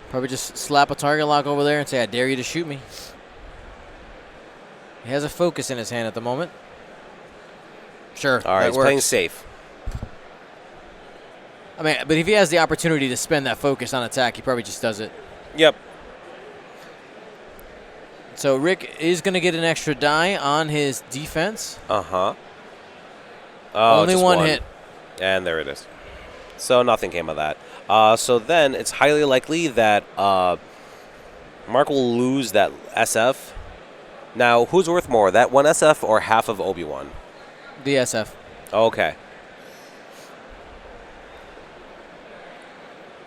probably just slap a target lock over there and say, I dare you to shoot me. He has a focus in his hand at the moment. Sure, all right, that he's works. playing safe. I mean, but if he has the opportunity to spend that focus on attack, he probably just does it. Yep. So Rick is going to get an extra die on his defense. Oh, Only just one hit. And there it is. So nothing came of that. So then it's highly likely that Mark will lose that SF. Now, who's worth more, that one SF or half of Obi-Wan? The SF. Okay.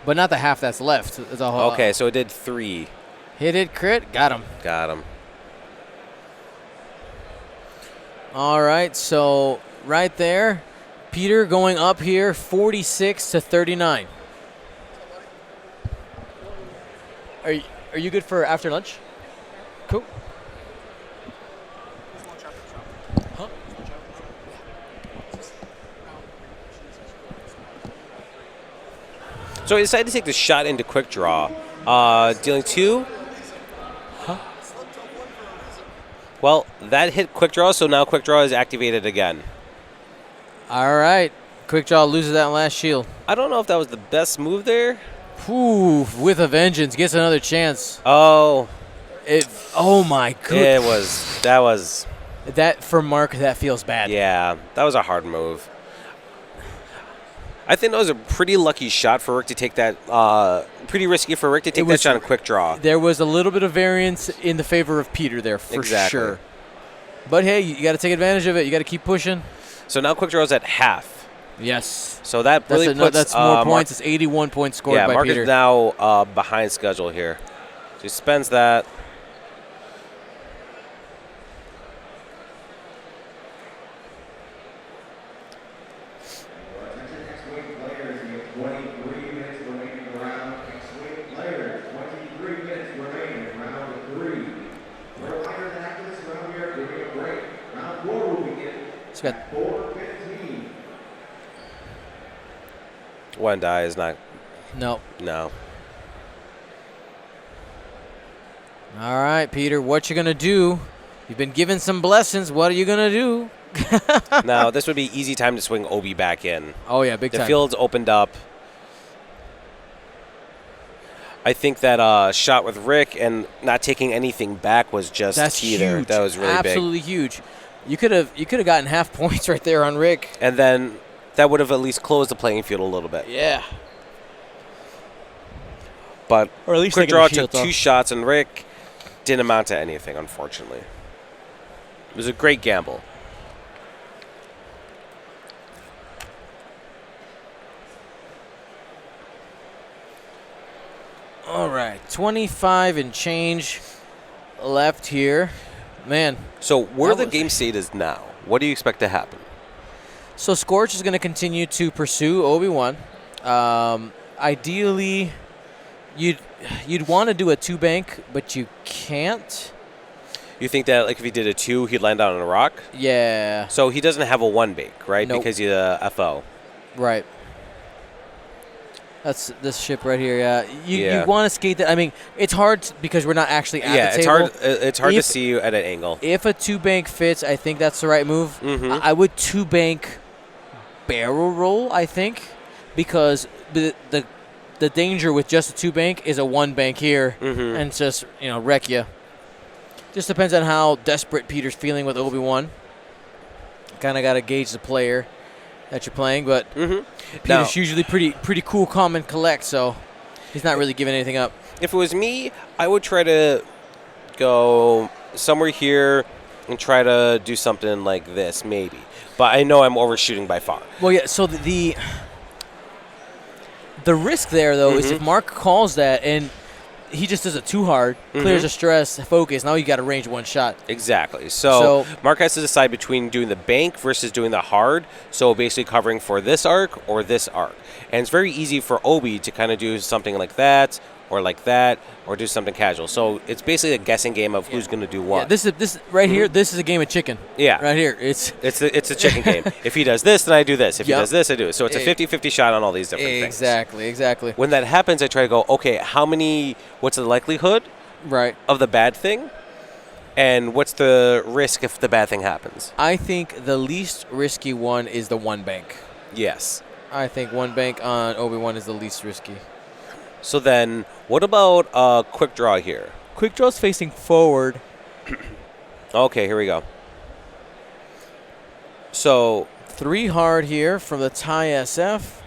But not the half that's left. It's a whole, Okay, so it did 3. Hit it, crit, got him. Got him. All right, so right there, Peter going up here, 46 to 39. Are you good for after lunch? Cool. Huh? So he decided to take the shot into Quick Draw. Dealing 2. Huh? Well, that hit Quick Draw, so now Quick Draw is activated again. All right. Quick Draw loses that last shield. I don't know if that was the best move there. Whew, with a vengeance, gets another chance. Oh. Oh my goodness. That was. That, for Mark, that feels bad. Yeah, that was a hard move. I think that was a pretty lucky shot for Rick to take that. Pretty risky for Rick to take that shot on Quick Draw. There was a little bit of variance in the favor of Peter there, for sure. But hey, you got to take advantage of it. You got to keep pushing. So now Quick Draw's at half. Yes. So that really puts... That's more points. It's 81 points scored by Mark Peter. is now behind schedule here. So he spends that. He's got One die is not. no. No. All right, Peter, what you gonna do? You've been given some blessings. What are you gonna do? Now, this would be easy time to swing Obi back in. Oh yeah, big The time. field's opened up. I think that shot with Rick and not taking anything back was just That's key huge. there. That was really big. Absolutely huge. You could have gotten half points right there on Rick. And then that would have at least closed the playing field a little bit. Yeah. But Or at least quick taking draw the shield took 2 off. shots, and Rick didn't amount to anything, unfortunately. It was a great gamble. All right, 25 and change left here. Man, So where That the was- game state is now, what do you expect to happen? so Scorch is going to continue to pursue Obi-Wan. Ideally, you'd want to do a 2-bank, but you can't. You think that like if he did a 2, he'd land on a rock? Yeah, So he doesn't have a 1-bank, right? Nope. Because he's a FO. right. That's this ship right here. Yeah, Yeah. you want to skate that. I mean, it's hard because we're not actually at Yeah, the it's table. hard. It's hard to If- see you at an angle. If a 2-bank fits, I think that's the right move. Mhm. I would 2-bank barrel roll, I think, because the danger with just a 2-bank is a 1-bank here Mhm. and just wreck you. Just depends on how desperate Peter's feeling with Obi-Wan. Kind of got to gauge the player that you're playing, but Mm-hmm. Peter's usually pretty cool, calm, and collect, so he's not really giving anything up. If it was me, I would try to go somewhere here and try to do something like this, maybe. But I know I'm overshooting by far. Well, yeah. So the risk there though is if Mark calls that and he just does it too hard, clears the stress, focus. Now you got a range 1 shot. Exactly. So So- Mark has to decide between doing the bank versus doing the hard. So basically covering for this arc or this arc. And it's very easy for Obi to kind of do something like that or do something casual. So it's basically a guessing game of who's going to do Yeah, what. this is right here. This is a game of chicken. Yeah. Right here. It's It's a chicken game. If he does this, then I do this. If he Yep. does this, I do it. So it's a 50-50 shot on all these different things. exactly. When that happens, I try to go, okay, what's the likelihood Right. of the bad thing? And what's the risk if the bad thing happens? I think the least risky one is the 1-bank. Yes. I think 1-bank on Obi-Wan is the least risky. So then, what about a quick draw here? Quick draw's facing forward. Okay, here we go. So, 3 hard here from the Thai SF.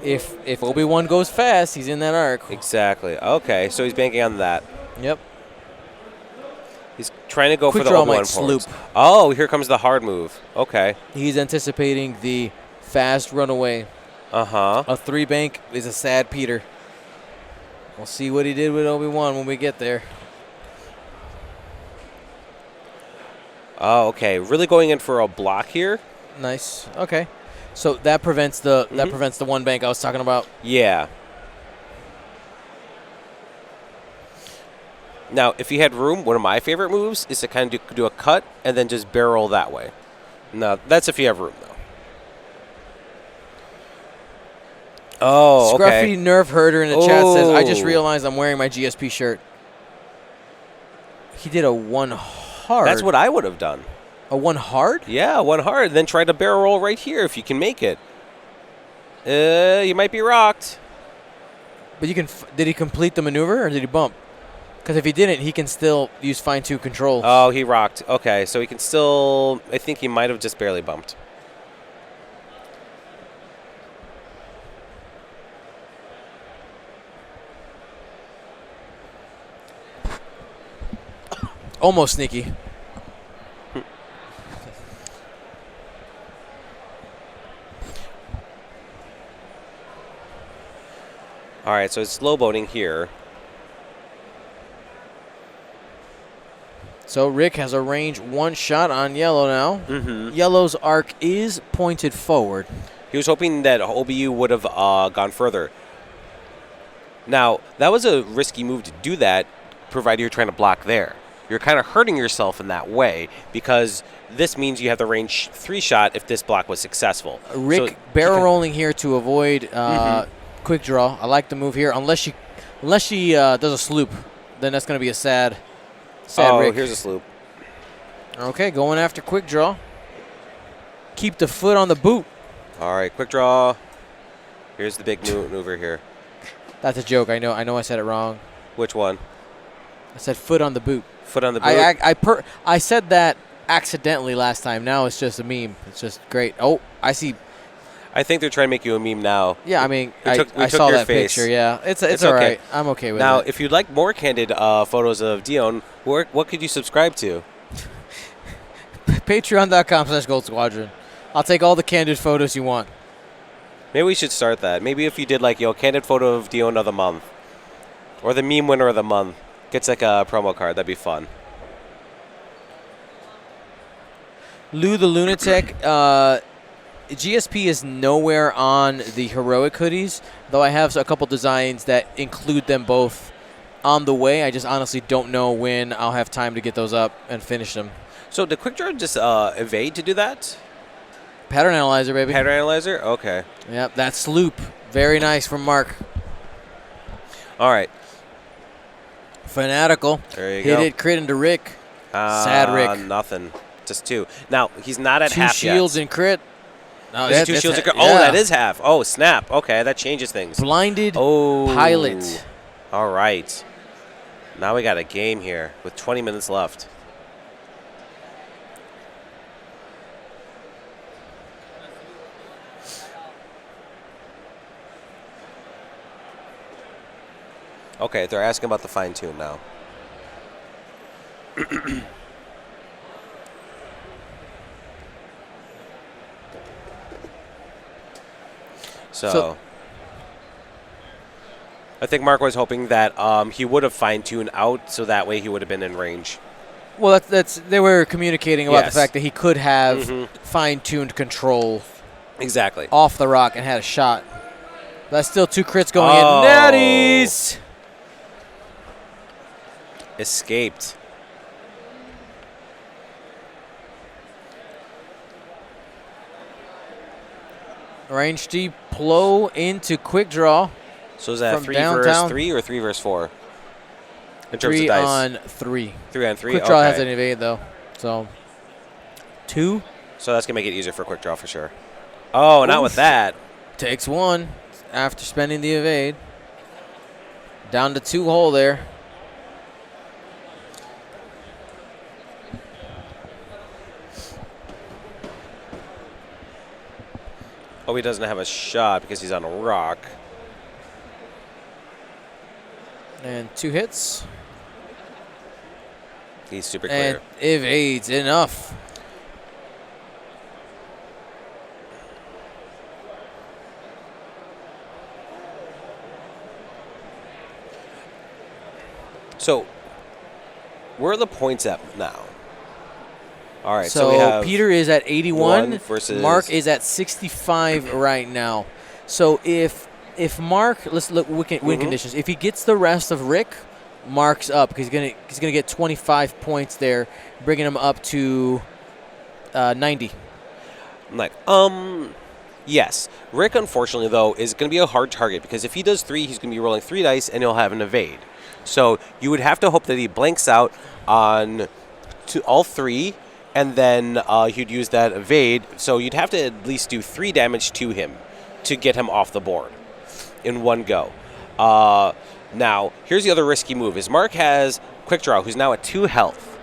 If Obi-Wan goes fast, he's in that arc. exactly. Okay, so he's banking on that. Yep. He's trying to go Quick for the draw Obi-Wan might forwards. sloop. Oh, here comes the hard move. Okay. He's anticipating the fast runaway. Uh-huh. A 3-bank is a sad Peter. We'll see what he did with Obi-Wan when we get there. Oh, okay. Really going in for a block here? Nice. Okay. So that prevents the 1-bank I was talking about. Yeah. Now, if he had room, one of my favorite moves is to kind of do a cut and then just barrel that way. Now, that's if you have room, though. Oh, okay. Scruffy Nerf Herder in the chat says, I just Oh. realized I'm wearing my GSP shirt. He did a 1 hard. That's what I would have done. A 1 hard? Yeah, 1 hard. Then try to barrel roll right here if you can make it. You might be rocked. But you can. Did he complete the maneuver or did he bump? Because if he didn't, he can still use fine-tune control. Oh, he rocked. Okay, so he can still... I think he might have just barely bumped. Almost sneaky. All right, so it's slow boating here. So Rick has a range 1 shot on yellow now. Mm-hmm. Yellow's arc is pointed forward. He was hoping that OBU would have gone further. Now, that was a risky move to do that, provided you're trying to block there. you're kind of hurting yourself in that way because this means you have the range 3 shot if this block was successful. Rick So barrel rolling here to avoid quick draw. I like the move here. Unless she does a sloop, then that's going to be a sad Rick. Here's a sloop. Okay, going after quick draw. Keep the foot on the boot. All right, quick draw. Here's the big maneuver here. That's a joke. I know I said it wrong. Which one? I said foot on the boot. Foot on the boot? I said that accidentally last time. Now it's just a meme. It's just great. Oh, I see. I think they're trying to make you a meme now. Yeah, I mean, We I took saw your that face. picture. Yeah, it's okay. all right. I'm okay with Now, it. if you'd like more candid photos of Dion, what could you subscribe to? Patreon.com/Gold Squadron. I'll take all the candid photos you want. Maybe we should start that. Maybe if you did like, candid photo of Dion of the month. Or the meme winner of the month. Gets like a promo card. That'd be fun. Lou the Lunatic. GSP is nowhere on the heroic hoodies, though I have a couple designs that include them both on the way. I just honestly don't know when I'll have time to get those up and finish them. So did Quick Draw just evade to do that? Pattern analyzer, baby. Pattern analyzer? Okay. Yep, that sloop. Very nice from Mark. All right. Fanatical. There you Hit go. it, crit into Rick. Sad Rick. Nothing. Just 2. Now, he's not at 2 half shields yet. and crit. No, Is it 2 shields and crit? yeah. Oh, that is half. Oh, snap. Okay, that changes things. Blinded Oh. pilot. All right. Now we got a game here with 20 minutes left. Okay, they're asking about the fine tune now. So, I think Mark was hoping that he would have fine-tuned out, so that way he would have been in range. Well, that's they were communicating about Yes. the fact that he could have fine-tuned control Exactly. off the rock and had a shot. That's still 2 crits going Oh. in. Natties! Escaped. Range D Plo into quick draw. So is that From 3 downtown. versus 3 or 3 versus 4? In terms 3 of dice. on 3. 3 on 3? Quick draw okay. has an evade, though. So, 2 So that's going to make it easier for quick draw for sure. Oh, not with that. takes 1 after spending the evade. Down to 2 hole there. Oh, he doesn't have a shot because he's on a rock. And 2 hits. He's super And clear. evades enough. So, where are the points at now? All right, So, we have Peter is at 81. 1 versus Mark is at 65 right now. So if Mark, let's look win conditions. If he gets the rest of Rick, Mark's up because he's gonna get 25 points there, bringing him up to 90. like, yes. Rick, unfortunately, though, is going to be a hard target because if he does 3, he's going to be rolling 3 dice and he'll have an evade. So you would have to hope that he blanks out on all 3, and then he'd use that evade. So you'd have to at least do 3 damage to him to get him off the board in one go. Now, here's the other risky move: is Mark has Quick Draw, who's now at 2 health.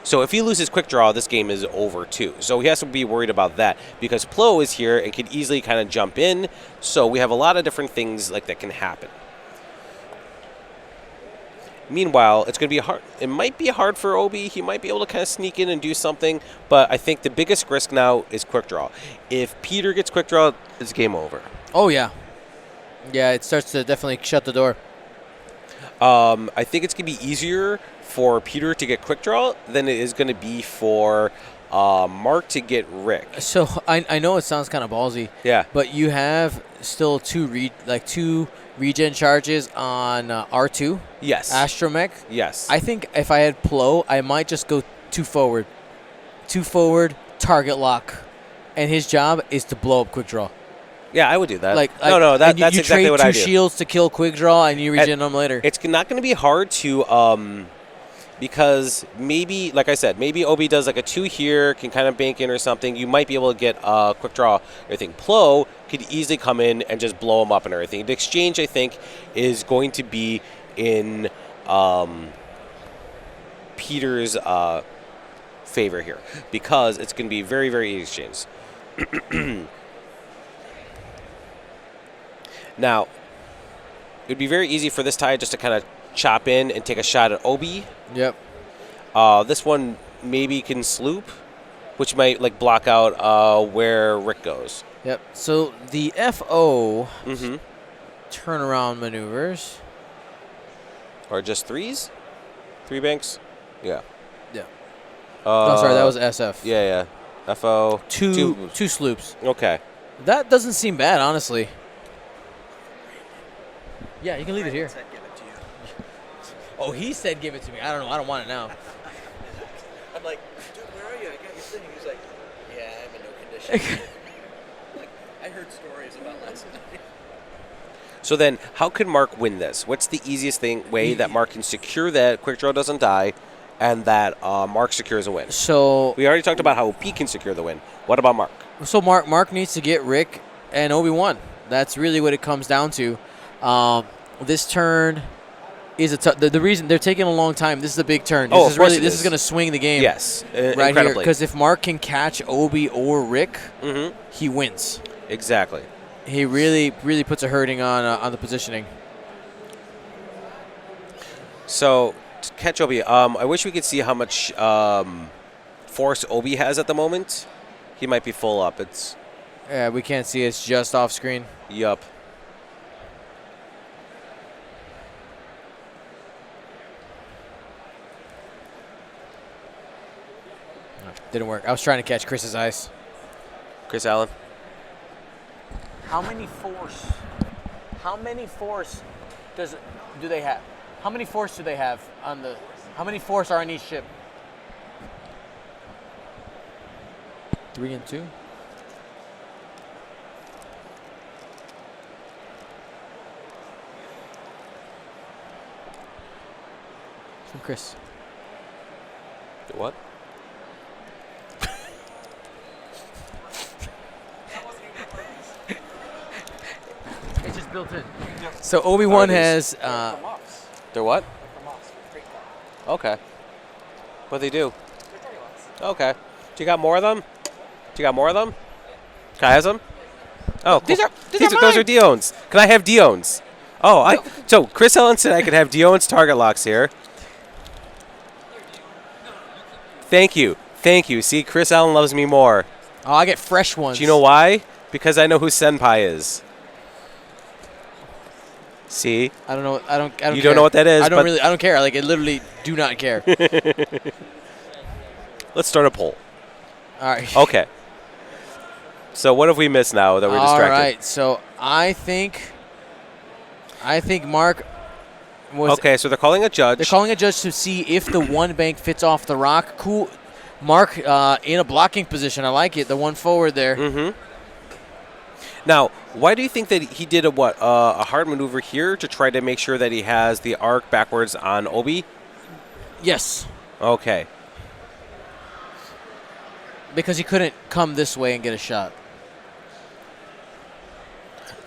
So if he loses Quick Draw, this game is over too. So he has to be worried about that because Plo is here and could easily kind of jump in. So we have a lot of different things like that can happen. Meanwhile, it's going to be hard. It might be hard for Obi. He might be able to kind of sneak in and do something. But I think the biggest risk now is Quick Draw. If Peter gets Quick Draw, it's game over. Oh yeah, yeah. It starts to definitely shut the door. I think it's going to be easier for Peter to get Quick Draw than it is going to be for Mark to get Rick. So I know it sounds kind of ballsy. Yeah. But you have still two regen charges on R2. Yes. Astromech. Yes. I think if I had Plo, I might just go 2 forward. 2 forward, target lock. And his job is to blow up quick draw. Yeah, I would do that. No, that's you exactly what I do. trade 2 shields to kill quick draw, and you regen them later. It's not going to be hard to, because maybe, like I said, maybe Obi does like a 2 here, can kind of bank in or something. You might be able to get quick draw everything. Plo could easily come in and just blow him up and everything. The exchange, I think, is going to be in Peter's favor here, because it's going to be very, very easy exchange. Now, it would be very easy for this tie just to kind of chop in and take a shot at Obi. Yep. This one maybe can sloop, which might like block out where Rick goes. Yep. So the FO Mm-hmm. turnaround maneuvers. Or just 3s? 3 banks? Yeah. Yeah. No, sorry, that was SF. Yeah. FO. Two sloops. Okay. That doesn't seem bad, honestly. Yeah, you can leave it here. Said give it to you. Oh, he said give it to me. I don't know. I don't want it now. I'm like, dude, where are you? I got your thing. He's like, yeah, I'm in no condition. Like, I heard stories about last night. So then, how can Mark win this? What's the easiest way that Mark can secure that quick draw doesn't die, and that Mark secures a win? So We already talked about how P can secure the win. What about Mark? Mark needs to get Rick and Obi-Wan. That's really what it comes down to. This turn is the reason they're taking a long time. This is a big turn. Of course it this is. is going to swing the game. Yes, right incredibly. here. Because if Mark can catch Obi or Rick, he wins. Exactly. He really puts a hurting on the positioning. So, to catch Obi, I wish we could see how much force Obi has at the moment. He might be full up. Yeah, we can't see. It's just off screen. Yup. Didn't work. I was trying to catch Chris's eyes. Chris Allen. How many force do they have? How many force do they have on the? How many force are on each ship? 3 and 2. From Chris. What? It's just built in. So Obi-Wan has. They're what? Okay. What they do? Okay. Do you got more of them? Can I have some? Oh, cool. Those are Dion's. Can I have Dion's? Oh, so Chris Allen said I could have Dion's target locks here. Thank you. See, Chris Allen loves me more. Oh, I get fresh ones. Do you know why? Because I know who Senpai is. See? I don't know. I don't. You don't know what that is. I don't care. Like, I literally do not care. Let's start a poll. All right. Okay. So what have we missed now that we're distracted? All right. So I think Mark was. Okay, so they're calling a judge. They're calling a judge to see if the one bank fits off the rock. Cool. Mark in a blocking position. I like it. The one forward there. Mm-hmm. Now, why do you think that he did a hard maneuver here to try to make sure that he has the arc backwards on Obi? Yes. Okay. Because he couldn't come this way and get a shot.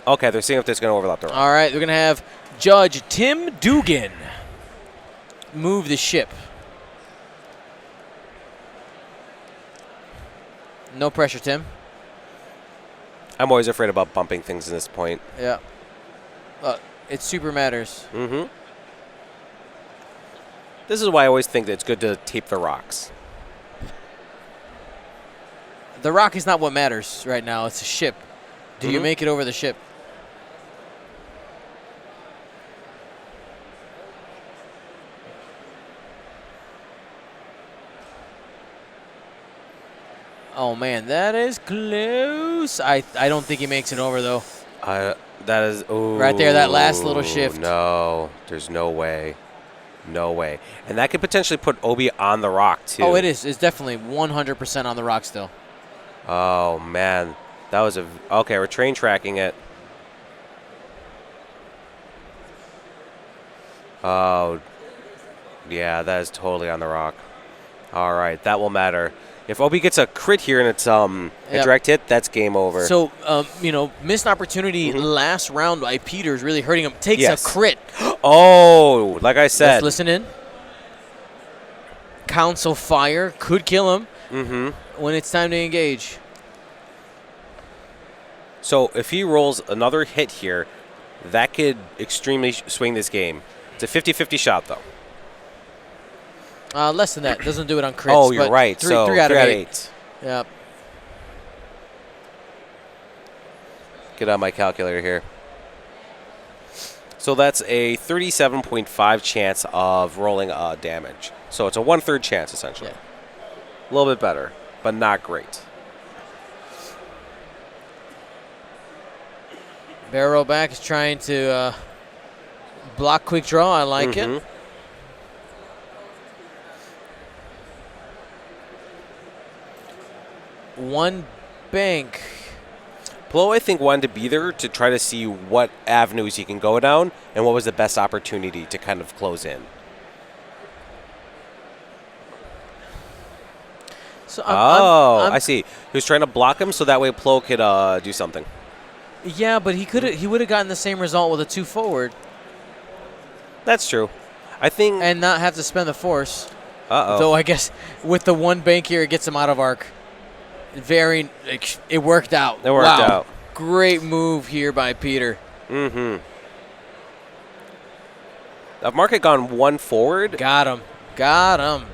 Okay, they're seeing if that's going to overlap the rock. All right, we're going to have Judge Tim Dugan move the ship. No pressure, Tim. I'm always afraid about bumping things at this point. Yeah. It super matters. Mm-hmm. This is why I always think that it's good to tape the rocks. The rock is not what matters right now. It's a ship. Do you make it over the ship? Oh, man, that is close. I don't think he makes it over, though. That is, ooh. Right there, that last little shift. No, there's no way. No way. And that could potentially put Obi on the rock, too. Oh, it is. It's definitely 100% on the rock still. Oh, man. That was a... Okay, we're train tracking it. Oh, yeah, that is totally on the rock. All right, that will matter. If Obi gets a crit here and it's a direct hit, that's game over. So, missed opportunity last round by Piotr is really hurting him. Takes a crit. Oh, like I said. Let's listen in. Council Fire could kill him when it's time to engage. So if he rolls another hit here, that could extremely swing this game. It's a 50-50 shot, though. Less than that. Doesn't do it on crits. Oh, you're right. Three So 3 out of 8. Yep. Get on my calculator here. So that's a 37.5 chance of rolling damage. So it's a 1/3 chance, essentially. Yeah. A little bit better, but not great. Barrel back is trying to block quick draw. I like it. One bank. Plo, I think, wanted to be there to try to see what avenues he can go down and what was the best opportunity to kind of close in. So I see. He was trying to block him so that way Plo could do something. Yeah, but he would have gotten the same result with a 2 forward. That's true. I think... And not have to spend the force. Uh-oh. Though I guess with the one bank here, it gets him out of arc. It worked out. It worked out. Great move here by Piotr. If Mark had gone 1 forward... Got him.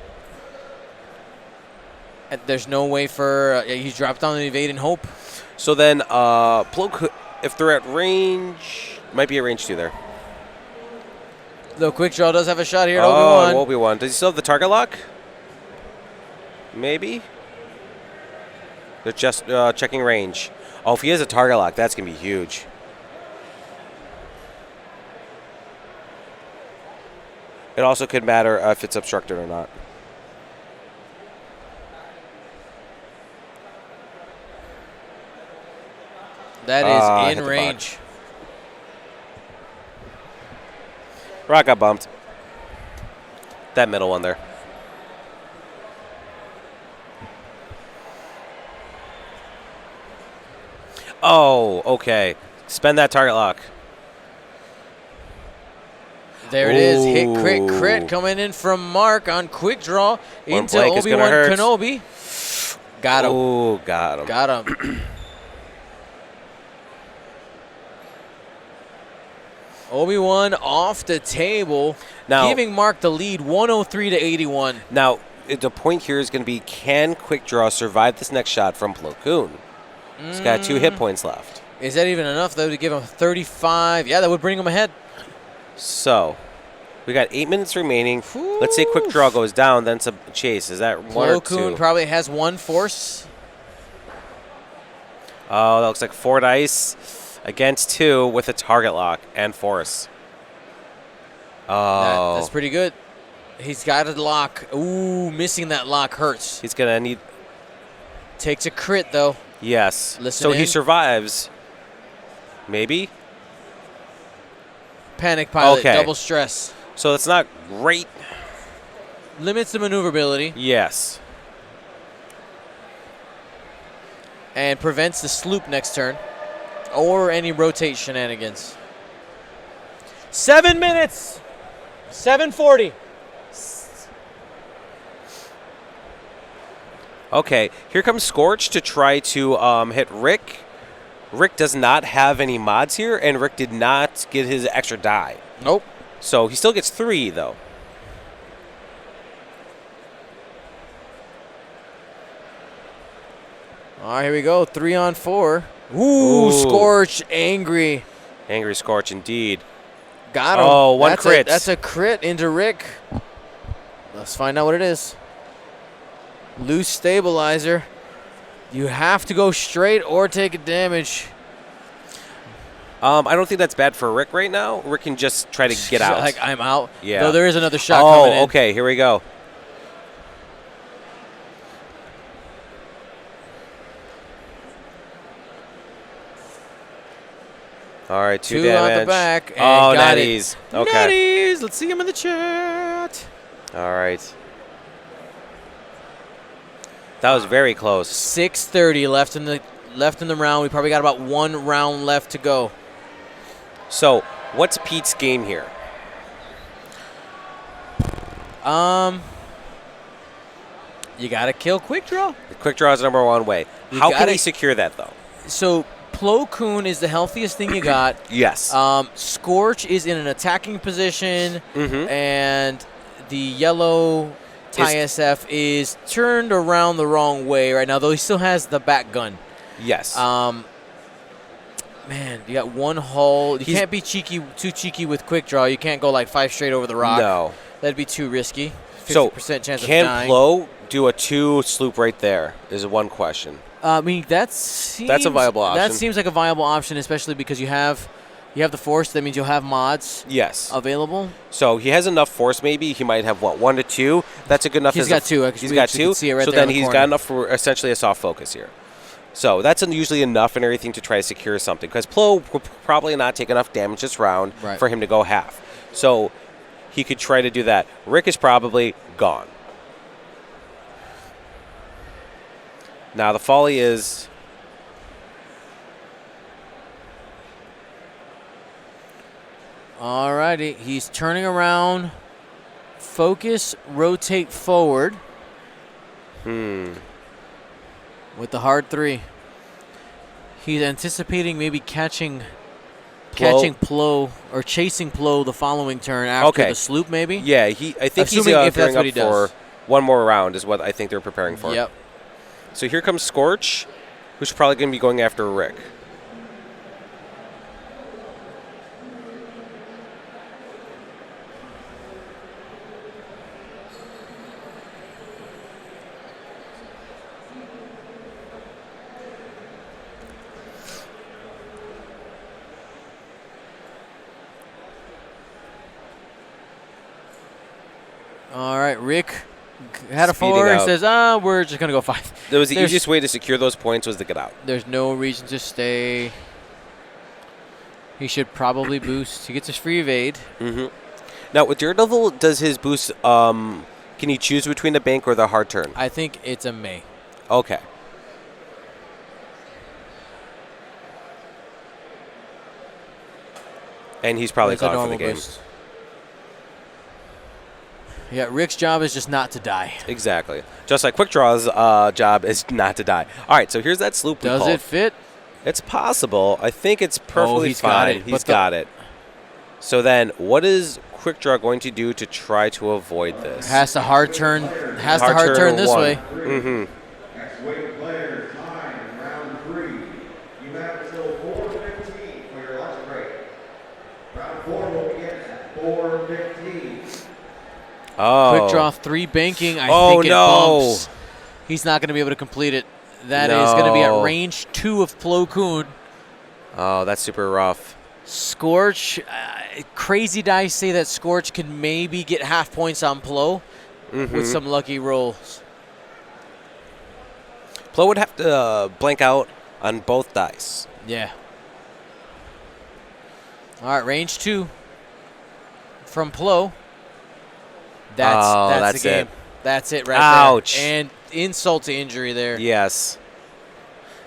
And there's no way for... he's dropped down the evade and hope. So then, Plo could, if they're at range... Might be at range 2 there. Though quick draw does have a shot here at Obi-Wan. Obi-Wan. Does he still have the target lock? Maybe? They're just checking range. Oh, if he has a target lock, that's going to be huge. It also could matter if it's obstructed or not. That is in range. Rock got bumped. That middle one there. Oh, okay. Spend that target lock. There it is. Hit, crit coming in from Mark on quick draw into Obi-Wan Kenobi. Got him. Oh, got him. Got him. Obi-Wan off the table, now, giving Mark the lead, 103 to 81. Now, the point here is going to be, can quick draw survive this next shot from Plo Koon? He's got 2 hit points left. Is that even enough, though, to give him 35? Yeah, that would bring him ahead. So, we got 8 minutes remaining. Ooh. Let's say quick draw goes down, then it's a chase. Is that 1 or 2? Plo Koon probably has 1 force. Oh, that looks like 4 dice against 2 with a target lock and force. Oh. That's pretty good. He's got a lock. Ooh, missing that lock hurts. He's going to need... Takes a crit, though. Yes. Listen so in. He survives. Maybe? Panic pilot, okay. Double stress. So it's not great. Limits the maneuverability. Yes. And prevents the sloop next turn. Or any rotate shenanigans. 7 minutes. 7:40. Okay, here comes Scorch to try to hit Rick. Rick does not have any mods here, and Rick did not get his extra die. Nope. So he still gets 3, though. All right, here we go. 3 on 4. Ooh, Scorch, angry. Angry Scorch, indeed. Got him. Oh, 1 crit. That's a crit into Rick. Let's find out what it is. Loose stabilizer. You have to go straight or take a damage. I don't think that's bad for Rick right now. Rick can just try to get out. Like, I'm out. Yeah. Though there is another shot coming in. Oh, okay. Here we go. All right, 2 damage. Out the back. And Oh, got natties. it. Okay. Natties. Let's see him in the chat. All right. That was very close. 6:30 left in the round. We probably got about 1 round left to go. So, what's Pete's game here? You gotta kill Quick Draw. The quick draw is the #1 way. You How can gotta- he secure that, though? So Plo Koon is the healthiest thing you got. Yes. Scorch is in an attacking position, Mm-hmm. and the yellow Thai SF is turned around the wrong way right now, though he still has the back gun. Yes. Man, you got one hull. You can't be too cheeky with Quick Draw. You can't go like 5 straight over the rock. No. That'd be too risky. 50% So, chance of can dying. Plo do a 2 sloop right there is one question. I mean, That's a viable option. That seems like a viable option, especially because you have the force. That means you'll have mods Yes. available. So he has enough force. Maybe he might have 1 to 2. That's a good enough. He's got 2. He's got 2. See it right so there then in the he's corner. got enough for essentially a soft focus here. So that's usually enough and everything to try to secure something because Plo will probably not take enough damage this round for him to go half. So he could try to do that. Rick is probably gone. Now the folly is. Alrighty, he's turning around. Focus, rotate forward. With the hard 3. He's anticipating maybe catching Plo or chasing Plo the following turn after the sloop, maybe. Yeah, I think Assuming he's if that's gearing what up he does. for 1 more round is what I think they're preparing for. Yep. So here comes Scorch, who's probably going to be going after Rick. All right, Rick had a Speeding 4 and out. says, we're just going to go 5. That was the There's- easiest way to secure those points was to get out. There's no reason to stay. He should probably boost. He gets his free evade. Mm-hmm. Now, with Daredevil, does his boost, can he choose between the bank or the hard turn? I think it's a May. Okay. And he's probably It's a gone for the normal game. boost. Yeah, Rick's job is just not to die. Exactly. Just like Quick Draw's job is not to die. All right, so here's that sloop we Does called. it fit? It's possible. I think it's perfectly he's got fine. it, He's but the- got it. So then, what is Quick Draw going to do to try to avoid this? Has to hard turn. Has to hard turn this 1. way. Mm-hmm. Next weight player, time, round 3. You have until 4:15 for your lunch break. Round 4 will begin at 4:15. Oh. Quick draw 3 banking. I Oh, think it no. bumps. He's not going to be able to complete it. That is going to be at No. range 2 of Plo Koon. Oh, that's super rough. Scorch. Crazy dice say that Scorch can maybe get half points on Plo with some lucky rolls. Plo would have to blank out on both dice. Yeah. All right, range 2 from Plo. That's that's the game. it. That's it right Ouch. there. And insult to injury there. Yes.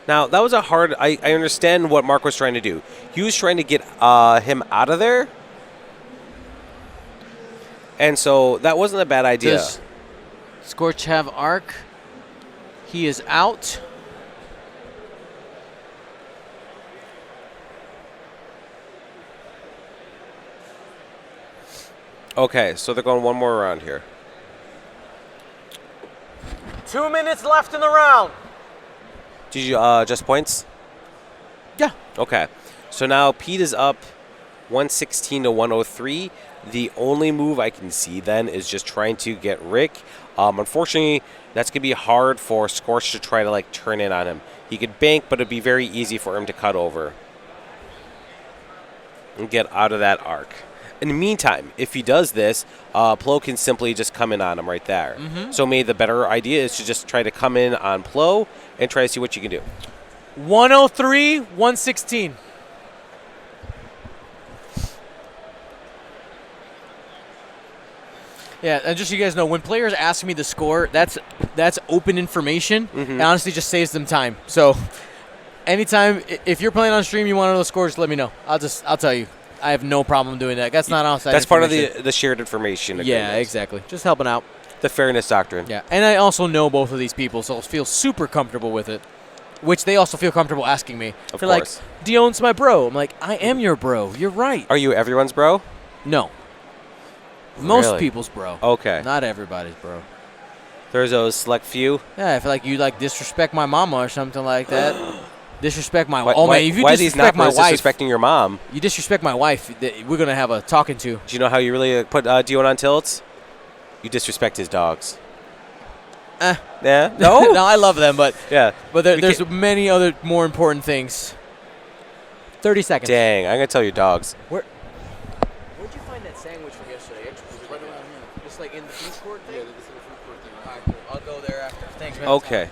Now, that was a hard... I understand what Mark was trying to do. He was trying to get him out of there. And so that wasn't a bad idea. Does Scorch have arc? He is out. Okay, so they're going 1 more round here. 2 minutes left in the round. Did you just points? Yeah. Okay. So now Pete is up 116 to 103. The only move I can see then is just trying to get Rick. Unfortunately, that's going to be hard for Scorch to try to like turn in on him. He could bank, but it'd be very easy for him to cut over and get out of that arc. In the meantime, if he does this, Plo can simply just come in on him right there. So maybe the better idea is to just try to come in on Plo and try to see what you can do. 103, 116. Yeah, and just so you guys know, when players ask me the score, that's open information. It honestly just saves them time. So anytime, if you're playing on stream, you want to know the score, just let me know. I'll tell you. I have no problem doing that. That's not outside. That's part of the shared information. Yeah, exactly. Just helping out. The fairness doctrine. Yeah, and I also know both of these people, so I'll feel super comfortable with it. Which they also feel comfortable asking me. Of They're course. like, Dion's my bro. I'm like, I am your bro. You're right. Are you everyone's bro? No. Most Really? people's bro. Okay. Not everybody's bro. There's those select few. Yeah, I feel like you like disrespect my mama or something like that. Disrespect my Why, oh man, if you why these disrespect my knockers wife, disrespecting your mom? you disrespect my wife, we're gonna have a talking to. Do you know how you really put Dion on tilts? You disrespect his dogs. Yeah. No. No, I love them, but Yeah. but there's many other more important things. 30 seconds. Dang, I'm gonna tell your dogs. Where'd you find that sandwich from yesterday? Right around here. Just like in the food court thing? Yeah, this is the food court thing. All right, cool. I'll go there after. Thanks, man. Okay.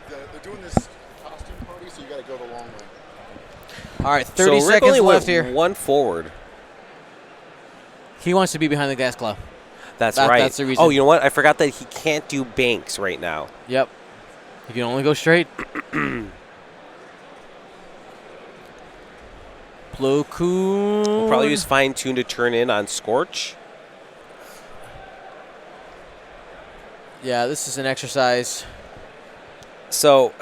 They're doing this costume party, so you got to go the long way. All right, 30 so Rick seconds only left went here. one forward. He wants to be behind the glass claw. That's right. That's the reason. Oh, you know what? I forgot that he can't do banks right now. Yep. You can only go straight. Plo Koon. We'll probably use fine tune to turn in on Scorch. Yeah, this is an exercise. So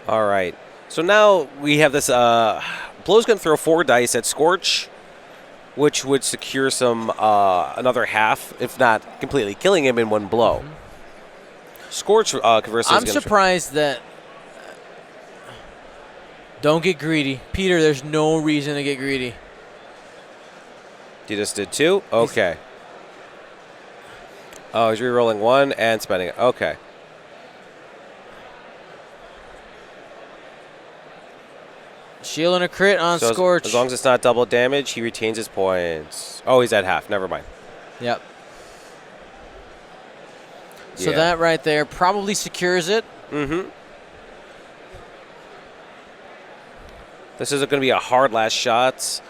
all right. So now we have this Blow's going to throw 4 dice at Scorch, which would secure some another half, if not completely killing him in one blow. Scorch conversely. I'm surprised that. Don't get greedy. Peter, there's no reason to get greedy. You just did 2? Okay. Oh, he's re-rolling 1 and spending it. Okay. Shield and a crit on So Scorch. as long as it's not double damage, he retains his points. Oh, he's at half. Never mind. Yep. So Yeah. that right there probably secures it. Mm-hmm. This is going to be a hard last shot.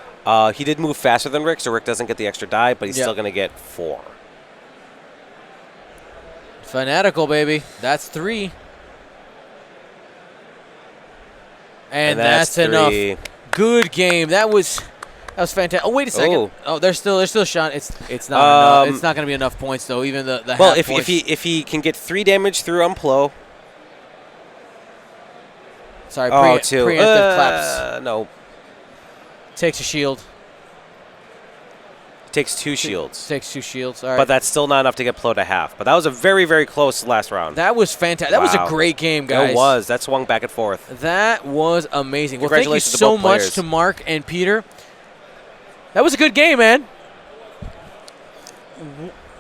He did move faster than Rick, so Rick doesn't get the extra die, but he's Yep. still going to get 4. Fanatical, baby. That's 3. And that's enough. 3. Good game. That was fantastic. Oh, wait a second. Oh. Oh, there's still shot. It's not enough. It's not going to be enough points though. Even the Well, half if points. he can get 3 damage through Umplo. Sorry, Oh, 2. preemptive claps. No. Takes a shield. Takes 2 shields. Takes 2 shields. All right. But that's still not enough to get Plo to half. But that was a very, very close last round. That was fantastic. That was a Wow. great game, guys. It was. That swung back and forth. That was amazing. Well, thank you Congratulations to so both much players. to Mark and Peter. That was a good game, man.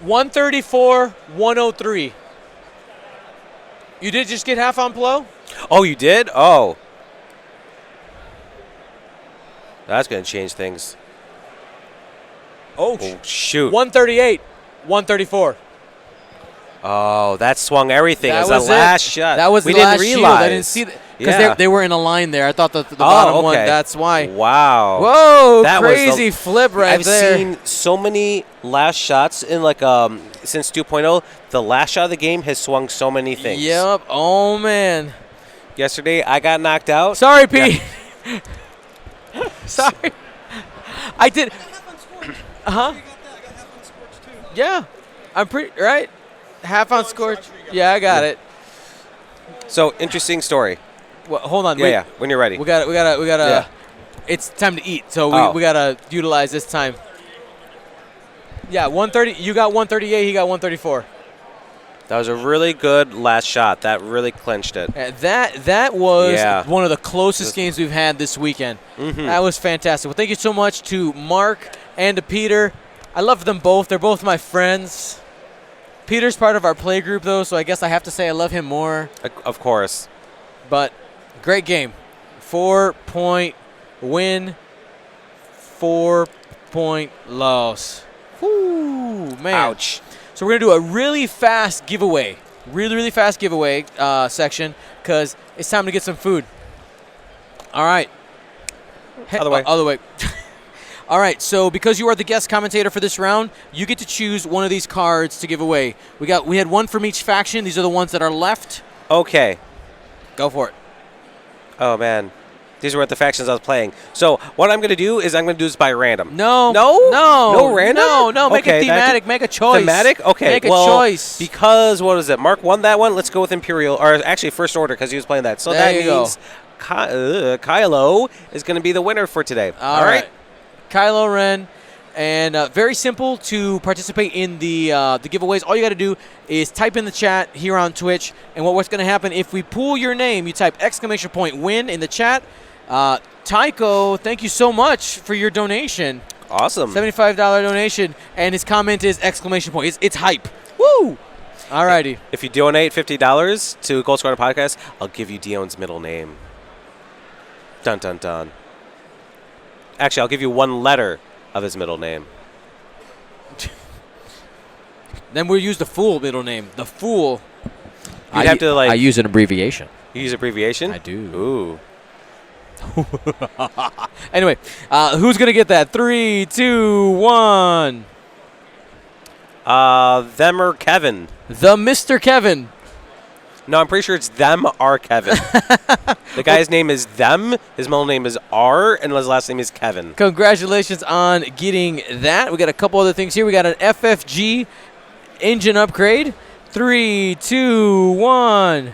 134-103. You did just get half on Plo? Oh, you did? Oh. That's going to change things. Oh, Oh, shoot. 138-134. Oh, that swung everything. That It was was the it. last shot. That was we the didn't last realize. shield. I didn't see that because Yeah. they were in a line there. I thought the Oh, bottom one. okay. That's why. Wow. Whoa! That was the- crazy flip right I've there. seen so many last shots in since 2.0. The last shot of the game has swung so many things. Yep. Oh man. Yesterday I got knocked out. Sorry, Pete. Sorry. I did. Huh? Yeah. I'm pretty right. Half on Scorch. Yeah, I got it. So interesting story. Well, hold on. Yeah, wait. yeah. When you're ready. We got. Yeah. It's time to eat, so Oh. we gotta utilize this time. Yeah, 130. You got 138. He got 134. That was a really good last shot. That really clinched it. That was Yeah. one of the closest games we've had this weekend. That was fantastic. Well, thank you so much to Mark and to Peter. I love them both. They're both my friends. Peter's part of our play group, though, so I guess I have to say I love him more. Of course. But great game. 4-point win, 4-point loss. Whoo, man. Ouch. So we're going to do a really fast giveaway. Really fast giveaway section because it's time to get some food. All right. Other way. Other way. All right, so because you are the guest commentator for this round, you get to choose one of these cards to give away. We had one from each faction. These are the ones that are left. Okay. Go for it. Oh, man. These were the factions I was playing. So what I'm going to do is I'm going to do this by random. No. No? No. No random? No. Make Okay, it thematic. Make a choice. Thematic? Okay. Make a well, choice. Because, what is it? Mark won that one. Let's go with Imperial. Or actually, first order because he was playing that. So There that you means Kylo is going to be the winner for today. All right. Kylo Ren. And very simple to participate in the giveaways. All you got to do is type in the chat here on Twitch. And what's going to happen if we pull your name, you type !win in the chat. Tycho, thank you so much for your donation. Awesome. $75 donation. And his comment is ! It's hype. Woo! All righty. If you donate $50 to Gold Squadron Podcast, I'll give you Dion's middle name. Dun, dun, dun. Actually, I'll give you one letter of his middle name. Then we'll use the Fool middle name. The Fool. You'd have to, like... I use an abbreviation. You use abbreviation? I do. Ooh. Anyway, who's going to get that? 3, 2, 1. Them or Kevin. The Mr. Kevin. No, I'm pretty sure it's them or Kevin. The guy's name is them, his middle name is R, and his last name is Kevin. Congratulations on getting that. We got a couple other things here. We got an FFG engine upgrade. 3, 2, 1.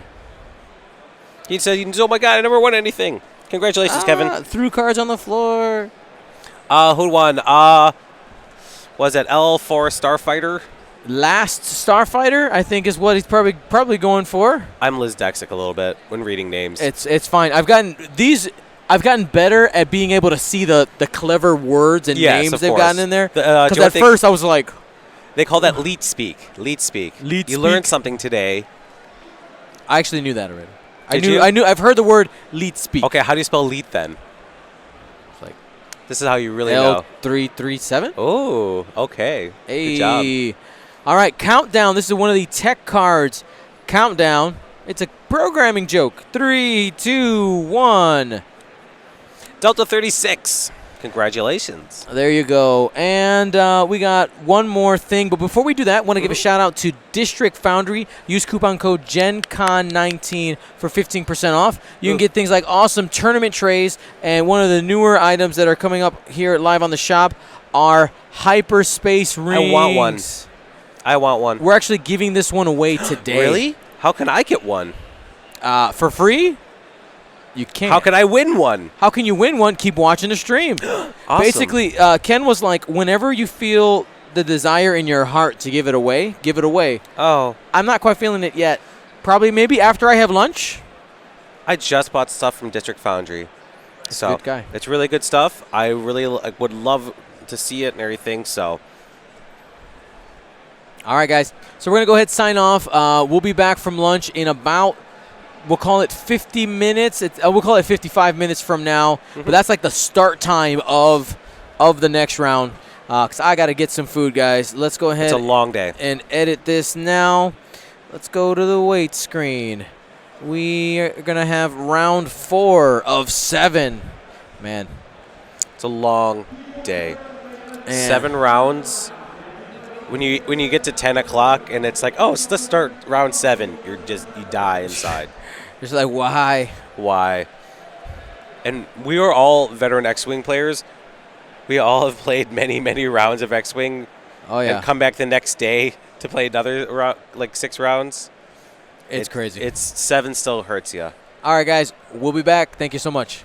He said, oh my God, I never won anything. Congratulations, Kevin. Threw cards on the floor. Who won? Was it L4 Starfighter? Last Starfighter, I think, is what he's probably going for. I'm Liz Dexic a little bit when reading names. It's fine. I've gotten better at being able to see the clever words and names they've gotten in there. Because at first I was like, they call that leet speak. Leet speak. You learned something today. I actually knew that already. Did I knew. I've heard the word leet speak. Okay, how do you spell leet then? It's like this is how you really know. L337. Oh, okay. Hey. Good job. All right, countdown. This is one of the tech cards. Countdown. It's a programming joke. 3, 2, 1. Delta 36. Congratulations. There you go. And we got one more thing. But before we do that, I want to give a shout-out to District Foundry. Use coupon code GenCon19 for 15% off. You can get things like awesome tournament trays. And one of the newer items that are coming up here live on the shop are hyperspace rings. I want one. We're actually giving this one away today. Really? How can I get one? For free? You can't. How can I win one? How can you win one? Keep watching the stream. Awesome. Basically, Ken was like, whenever you feel the desire in your heart to give it away, give it away. Oh. I'm not quite feeling it yet. Probably maybe after I have lunch. I just bought stuff from District Foundry. So good guy. It's really good stuff. I really would love to see it and everything, so. All right, guys. So we're going to go ahead and sign off. We'll be back from lunch in about, we'll call it 50 minutes. We'll call it 55 minutes from now. But that's like the start time of the next round. Because I got to get some food, guys. Let's go ahead. It's a long day. And edit this now. Let's go to the wait screen. We are going to have round 4 of 7. Man. It's a long day. And 7 rounds. When you get to 10 o'clock and it's like, oh, let's start round 7, you die inside. It's like, why? Why? And we are all veteran X-Wing players. We all have played many, many rounds of X-Wing. Oh, yeah. And come back the next day to play another round, like 6 rounds. It's crazy. 7 still hurts you. All right, guys. We'll be back. Thank you so much.